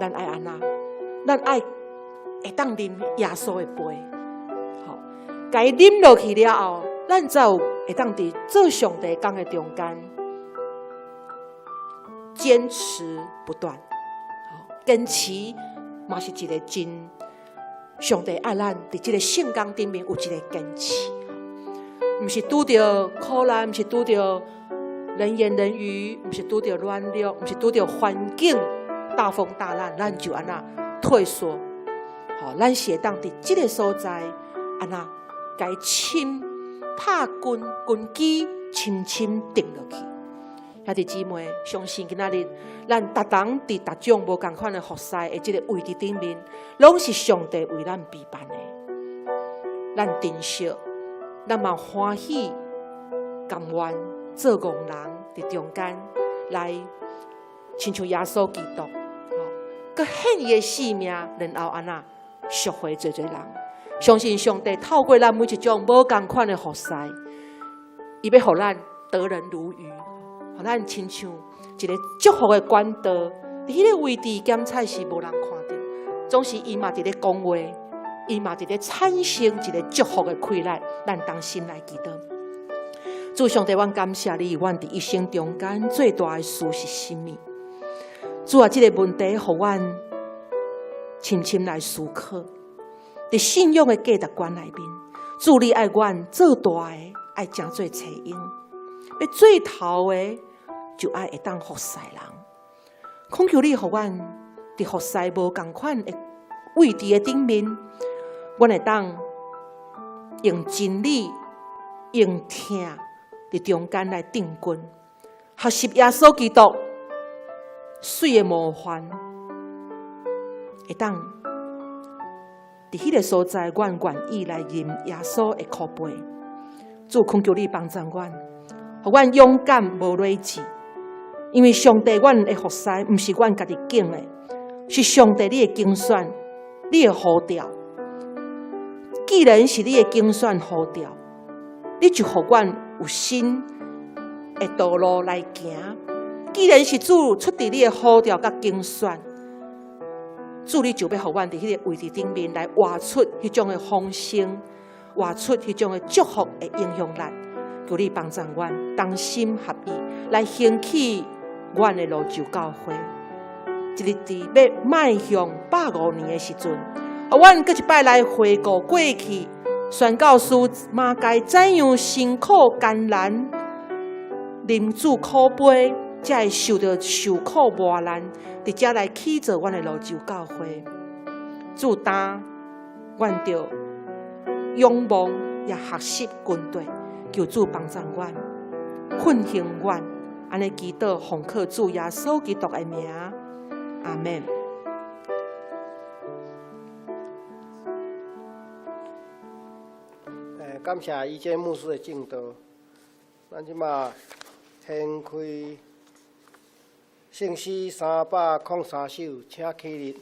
咱爱安那，咱爱会当啉耶稣的杯。好，甲伊啉落去了后，咱才有会当伫做上帝讲的中间，坚持不断。好，坚持嘛是一个真上帝爱咱伫这个圣工顶面有一个坚持。毋是拄着苦难，毋是拄着人言人语，毋是拄着软弱，毋是拄着环境大风大浪，咱就安那退缩。好，咱是会当伫这个所在安那该深拍军基，深深定落去。兄弟姊妹，相信今仔日咱逐人伫逐种无共款的服侍的这个位置顶面，拢是上帝为咱备办的。咱珍惜，咱嘛欢喜，甘愿做戆人伫中间来，亲像耶稣基督，佮献伊的性命，然后安那赎回侪人。相信上帝透过咱每一种无共款的服侍，伊要互咱得人如鱼，互咱亲像一个祝福的管道。伫迄个位置检菜是无人看到，总是伊嘛伫咧讲话，伊嘛伫咧产生一个祝福的溃烂，咱当心来祈祷。主上帝，阮感谢你，阮伫一生中间最大的事是什么？主啊，这个问题，互阮深深来思考。伫信仰的价值观内面，主你爱阮做大的，爱真做找用；要最头的，就爱会当服侍人。恳求你，互阮伫服侍无共款的位置的顶面，阮会当用真理、用听伫中间来定根，学习耶稣基督水的模范，会当伫迄个所在，阮愿意来饮耶稣的苦杯。主恳求你帮助阮，互阮勇敢无睿智。因为上帝，阮的服侍毋是阮家己拣的，是上帝你的拣选，你的呼召。既然是你的拣选呼召，你就互阮有新的道路来行。既然是主出伫你的呼召甲拣选，主你就要互阮伫迄个位置顶面来活出迄种的丰盛，活出迄种的祝福的影响力。求你帮助阮，同心合意来兴起阮的路州教会。一日伫要迈向150年的时阵，阮搁一摆来回顾过去，宣教师马该怎样辛苦艰难，啉主苦杯，才会受到受苦磨难，伫遮来起造阮的路州教会。主担，阮着仰望也学习军队，求主帮助阮，训行阮，安尼祈祷奉靠主耶稣基督的名，阿门。感谢一节牧师的敬道，咱即马掀开圣诗303首，请起立。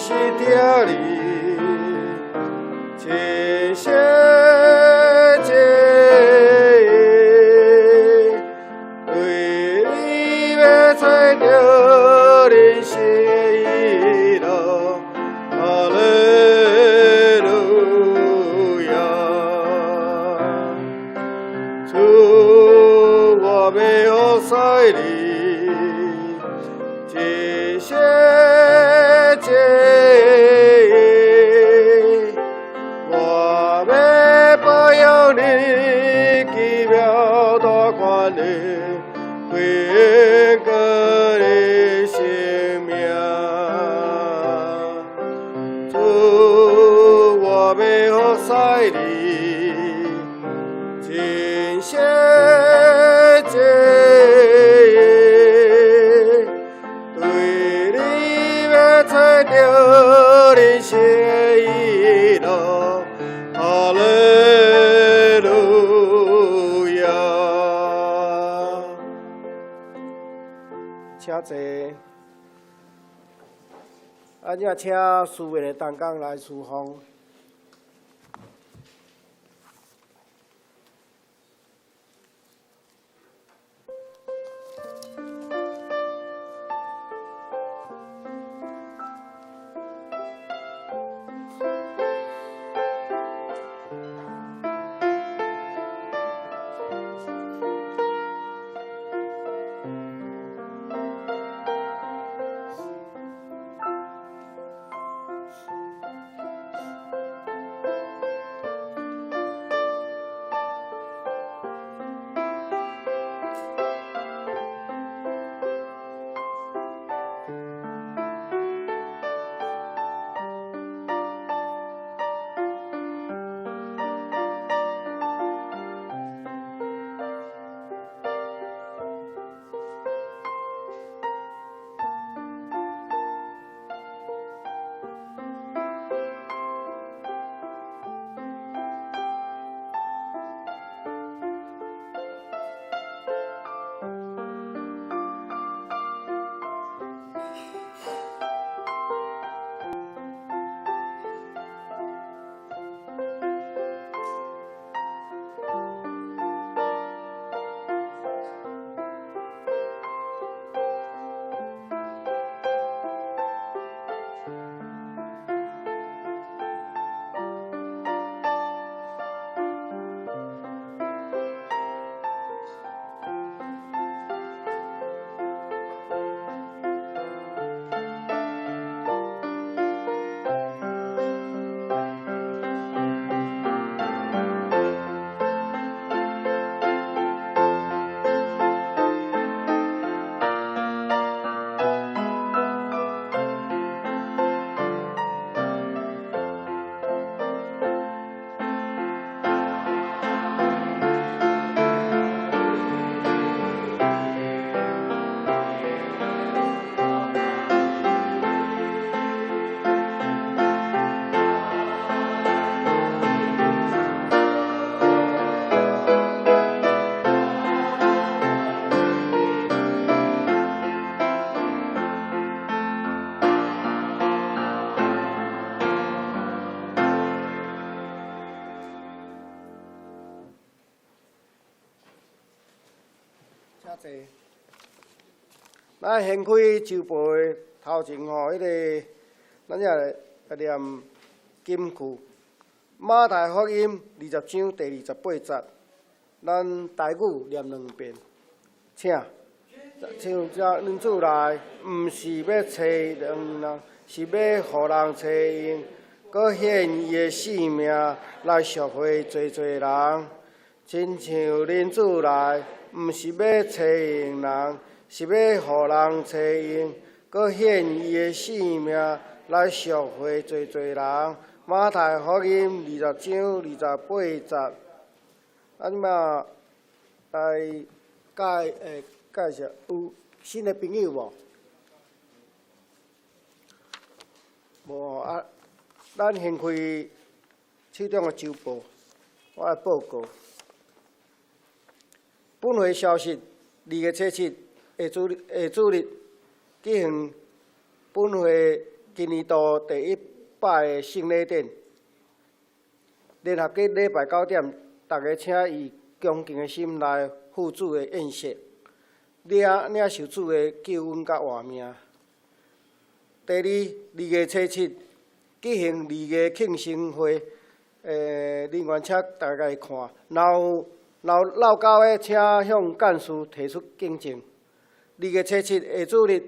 是着你，真谢谢，对你要找着人生的路，哈利路亚，主我要使你，真谢谢。我要保佑你奇妙大款的归个的生命，主我要使你真谢谢，对你要找着人生的路。哈利路亚，请坐。请思维的同工来侍奉。咱掀开酒杯头前吼，咱也念金句。马太福音20章第28节，咱台语念2遍，请。像这两主来，毋是要找人，是要互人找因，搁献伊的性命来赎回侪侪人。亲像恁主来，毋是要找因人，是要互人找因，搁献伊的性命来赎回侪侪人。马太福音20章28节，嘛来介绍有新的朋友无？无啊，咱掀开手中的酒报，我来报告。本会消息2月7日下主日举行本会今年度第1摆的圣礼典，联合计礼拜9点，大家请以恭敬的心来赴主的宴席，领受主的救恩甲活命。第二月初7举行2月庆生会，人员请大家看，若老高的，请向干事提出敬证。2月初7下主日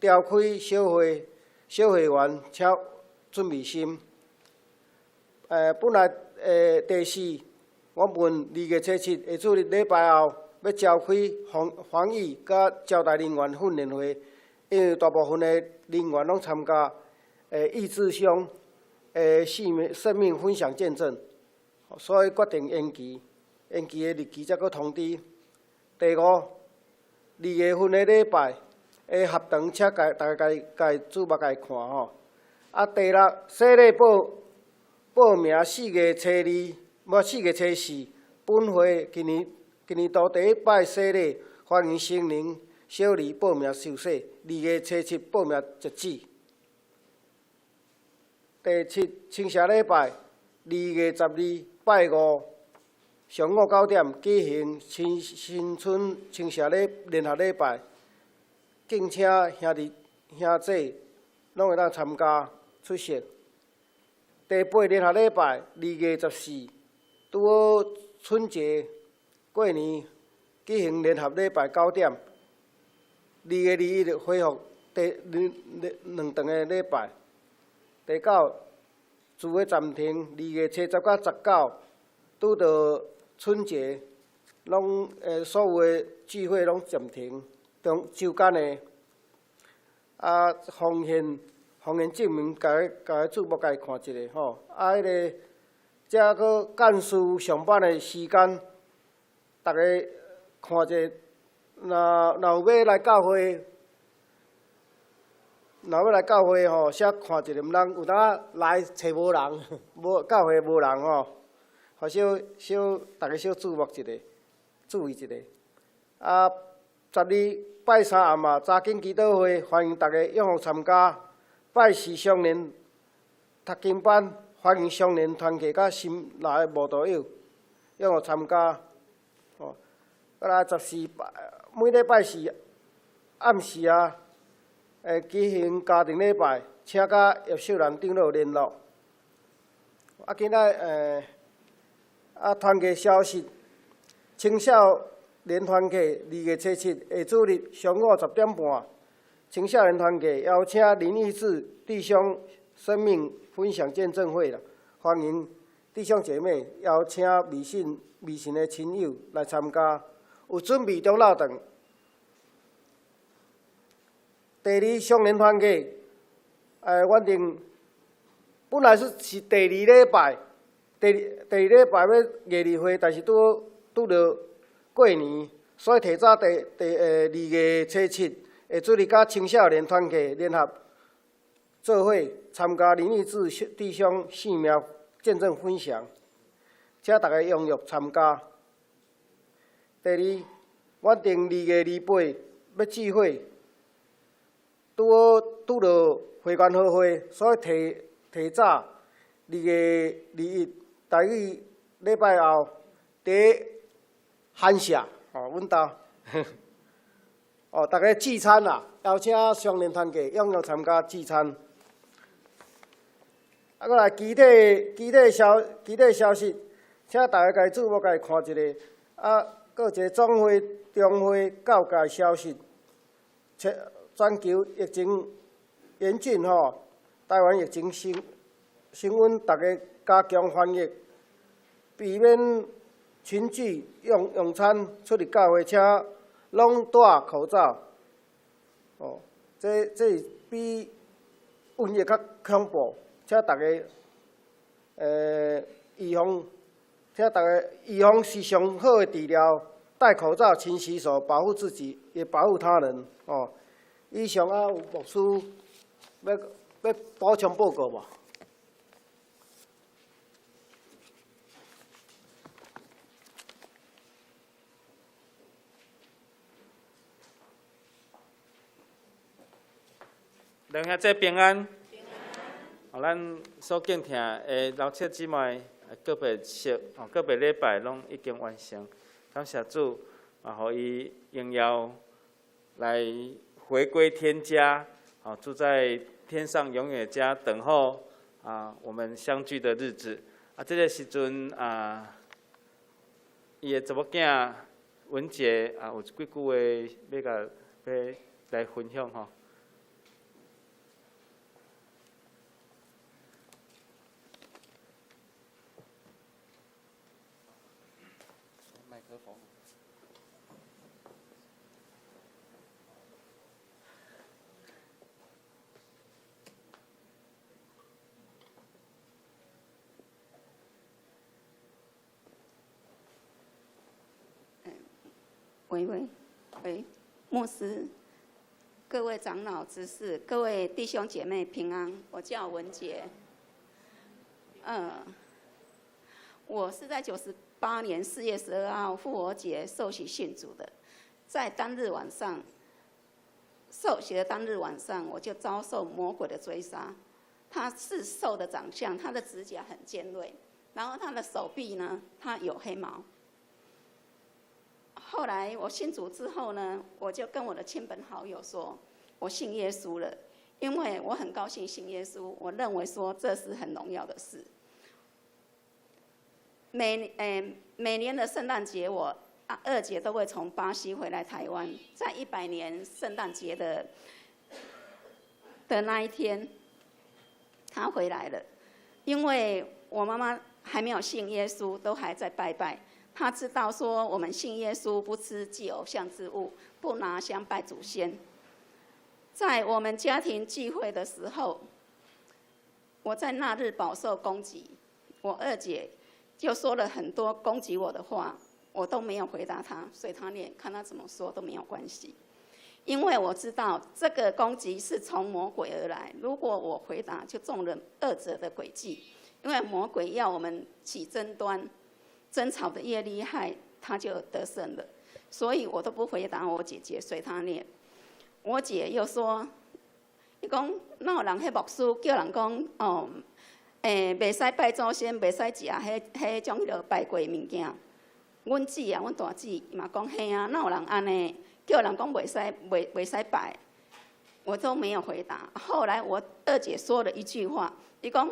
召开小会员，请准备心。本来第4，我问2月初7下主日礼拜后要召开防疫甲招待人员训练会，因为大部分的人员拢参加意志乡生命分享见证，所以决定延期。延期的日期才搁通知。第5，2月份的礼拜的合堂，请大家注目来看吼。第6，洗礼报名4月初2，无4月初4，本会今年度第1摆洗礼，欢迎成人小儿报名受洗。2月初7报名截止。第7，青社礼拜2月12拜5。上午9点举行新春青社联合礼拜，敬请兄弟兄姐拢会当参加出席。第8联合礼拜2月14，拄好春节过年举行联合礼拜9点。2月21恢复第2场的礼拜。第9，自会暂停。2月初10到19，拄到春节，拢所有的聚会拢暂停，周间的奉献证明，家注目家看一下吼。迄个，遮个干事上班的时间，大家看一下。若有要来教会，吼，先看一下，毋通有当来找无人，无教会无人吼。大家小注目一下，注意一下。12拜3暗嘛，早间祈祷会，欢迎大家踊跃参加。拜4双年读经班，欢迎双年团契甲新来的慕道友踊跃参加。哦，来14每礼拜4暗时举行家庭礼拜，请甲叶秀兰长老联络。今仔团契消息，青少年团契2月初7下主日上午10点半，青少年团契邀请林义志弟兄生命分享见证会啦，欢迎弟兄姐妹邀请未信的亲友来参加，有准备中老长。第2双年团契，原定本来是第2礼拜。第2礼拜要月例会，但是拄着过年，所以提早2月初7下主日甲青少年团契联合做伙参加林义志弟兄性命见证分享，请大家踊跃参加。第2，原定2月28要聚会，拄着会员好会，所以提早2月21。台语礼拜后，伫寒舍阮兜大家聚餐啦，邀请双年团契踊跃参加聚餐。搁来具体消息，请大家家注目家看一下。搁有一个总会、中会、教界消息，全球疫情严峻台湾疫情升温，大家加强防疫。避免群聚用餐，出入教会请拢戴口罩。这是比瘟疫较恐怖，请大家预防是上好的治疗。戴口罩、勤洗手，保护自己，也保护他人。以上有牧师要补充报告无？两兄姐平安。咱所敬听的老切姊妹个别式，个别礼拜拢已经完成。感谢主，互伊应邀来回归天家，住在天上永远家，等候我们相聚的日子。这个时阵伊的查某囝文杰有几句话要来分享吼。麦克风。喂，牧师，各位长老执事，各位弟兄姐妹平安。我叫文杰，我是在98年4月12号复活节受洗信主的，在当日晚上，受洗的当日晚上，我就遭受魔鬼的追杀。他是瘦的长相，他的指甲很尖锐，然后他的手臂呢，他有黑毛。后来我信主之后呢，我就跟我的亲朋好友说，我信耶稣了，因为我很高兴信耶稣，我认为说这是很荣耀的事。每年的圣诞节，我二姐都会从巴西回来台湾，在100年圣诞节的那一天，她回来了，因为我妈妈还没有信耶稣，都还在拜拜。他知道说我们信耶稣，不吃祭偶像之物，不拿香拜祖先。在我们家庭聚会的时候，我在那日饱受攻击，我二姐就说了很多攻击我的话，我都没有回答她，随她念，看她怎么说都没有关系。因为我知道这个攻击是从魔鬼而来，如果我回答，就中了恶者的诡计，因为魔鬼要我们起争端。争吵的越厉害，他就得胜了，所以我都不回答我姐姐，随她念。我姐又说，伊讲哪有人迄牧师叫人讲袂使拜祖先，袂使食迄种迄落拜过物件。阮姊啊，阮大姊嘛讲嘿啊，哪有人安尼叫人讲袂使拜？我都没有回答。后来我二姐说了一句话，伊讲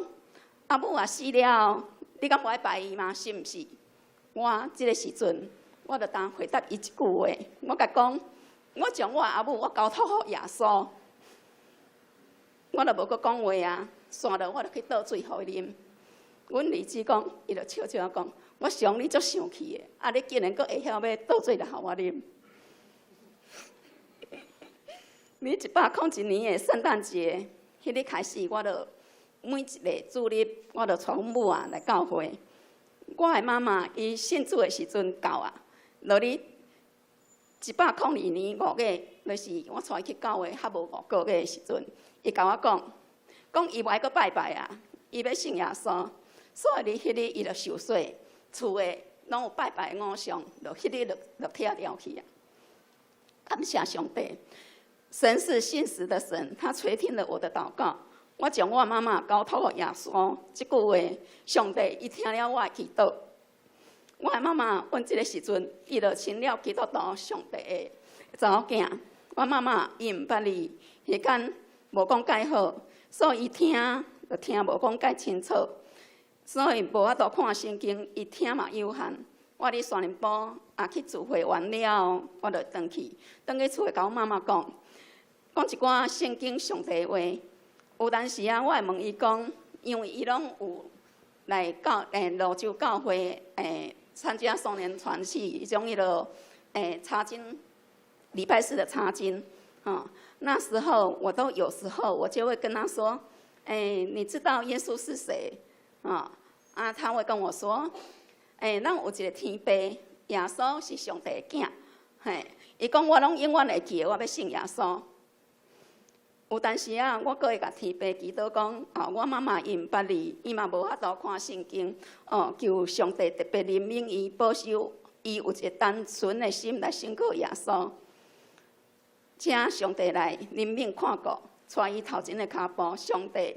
阿母啊死了，你敢不爱拜伊吗？是毋是？我这个时阵，我就当回答伊一句话，我甲讲，我将我阿母我交托给耶稣，我就无搁讲话啊，散了我就去倒水互伊啉。阮儿子讲，伊就笑笑讲，我想你足生气的，你竟然搁会晓要倒水来互我啉。你101年的圣诞节，迄日开始，我就每一个主日，我就带阮母啊来教会。我的妈妈伊信主的时阵到啊，落哩102年5月，就是我带伊去教会还无5个月的时阵，伊甲我讲伊袂搁拜拜啊，伊要信耶稣，所以哩迄日伊就受洗，厝的拢有拜拜的偶像，就迄日就拆掉去啊。感谢上帝，神是信实的神，他垂听了我的祷告。我将我妈妈交托给耶稣，这句话，上帝伊听了我的祈祷。我的妈妈，阮这个时阵，伊就成了基督徒上帝的查某囝。我妈妈伊唔捌字，迄间无讲介好，所以伊听就听无讲介清楚，所以无法度看圣经，伊听嘛有限。我伫山林堡去聚会完了，我就回去厝甲我妈妈讲一寡圣经上帝话。有当时啊，我会问伊讲，因为伊拢有来泸州教会参加双年传系，迄种迄落查经，礼拜四的查经，那时候有时候我就会跟他说，你知道耶稣是谁？他会跟我说，咱有一个天父，耶稣是上帝的囝，伊讲我拢永远会记得，我要信耶稣。有当时啊，我阁会甲天父祈祷讲，我妈妈伊毋捌字，伊嘛无法度看圣经，求上帝特别怜悯伊，保守伊有一个单纯的心来信靠耶稣。请上帝来怜悯看顾，带伊头前的脚步。上帝，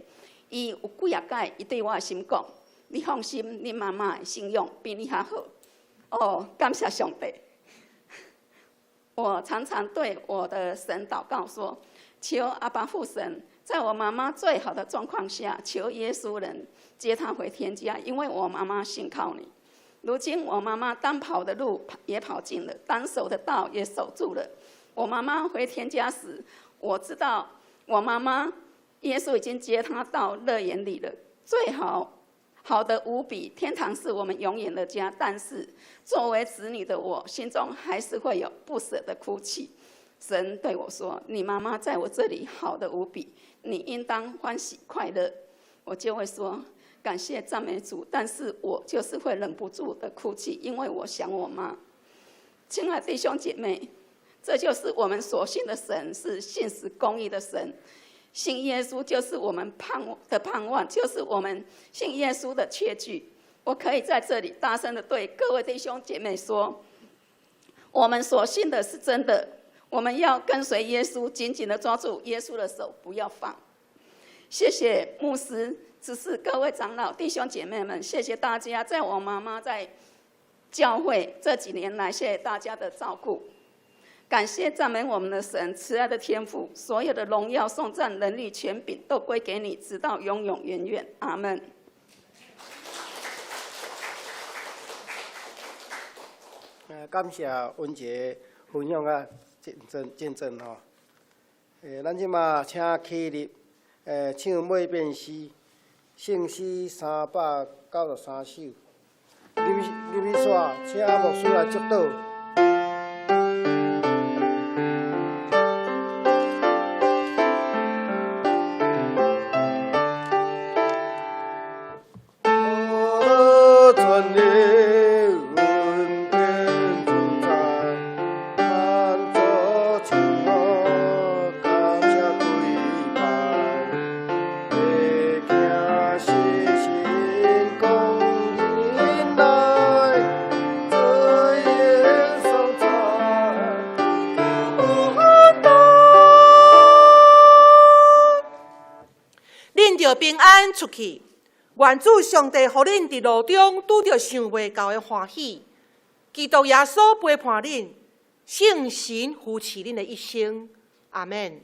伊有几啊摆，伊对我的心讲：“你放心，恁妈妈的信用比你还好。”哦，感谢上帝！我常常对我的神祷告说：“求阿爸父神，在我妈妈最好的状况下，求耶稣能接她回天家，因为我妈妈信靠你。如今我妈妈单跑的路也跑尽了，单守的道也守住了。我妈妈回天家时，我知道我妈妈耶稣已经接她到乐园里了，最好的无比，天堂是我们永远的家。但是作为子女的我，心中还是会有不舍的哭泣。神对我说：“你妈妈在我这里好的无比，你应当欢喜快乐。”我就会说：“感谢赞美主。”但是我就是会忍不住的哭泣，因为我想我妈。亲爱的弟兄姐妹，这就是我们所信的神，是信实公义的神。信耶稣就是我们盼望，就是我们信耶稣的确据。我可以在这里大声的对各位弟兄姐妹说，我们所信的是真的，我们要跟随耶稣，紧紧的抓住耶稣的手，不要放。谢谢牧师，只是各位长老、弟兄姐妹们，谢谢大家，在我妈妈在教会这几年来，谢谢大家的照顾。感谢赞美我们的神，慈爱的天父，所有的荣耀、颂赞、能力、权柄都归给你，直到永永远远。阿门。感谢文杰分享啊见证吼。咱即马请起立，唱尾变诗，圣诗393首。入去煞，请牧师来祝祷。平安出去，愿主上帝，予恁伫路中拄着想袂到的欢喜。基督耶稣陪伴恁，圣神扶持恁的一生。阿门。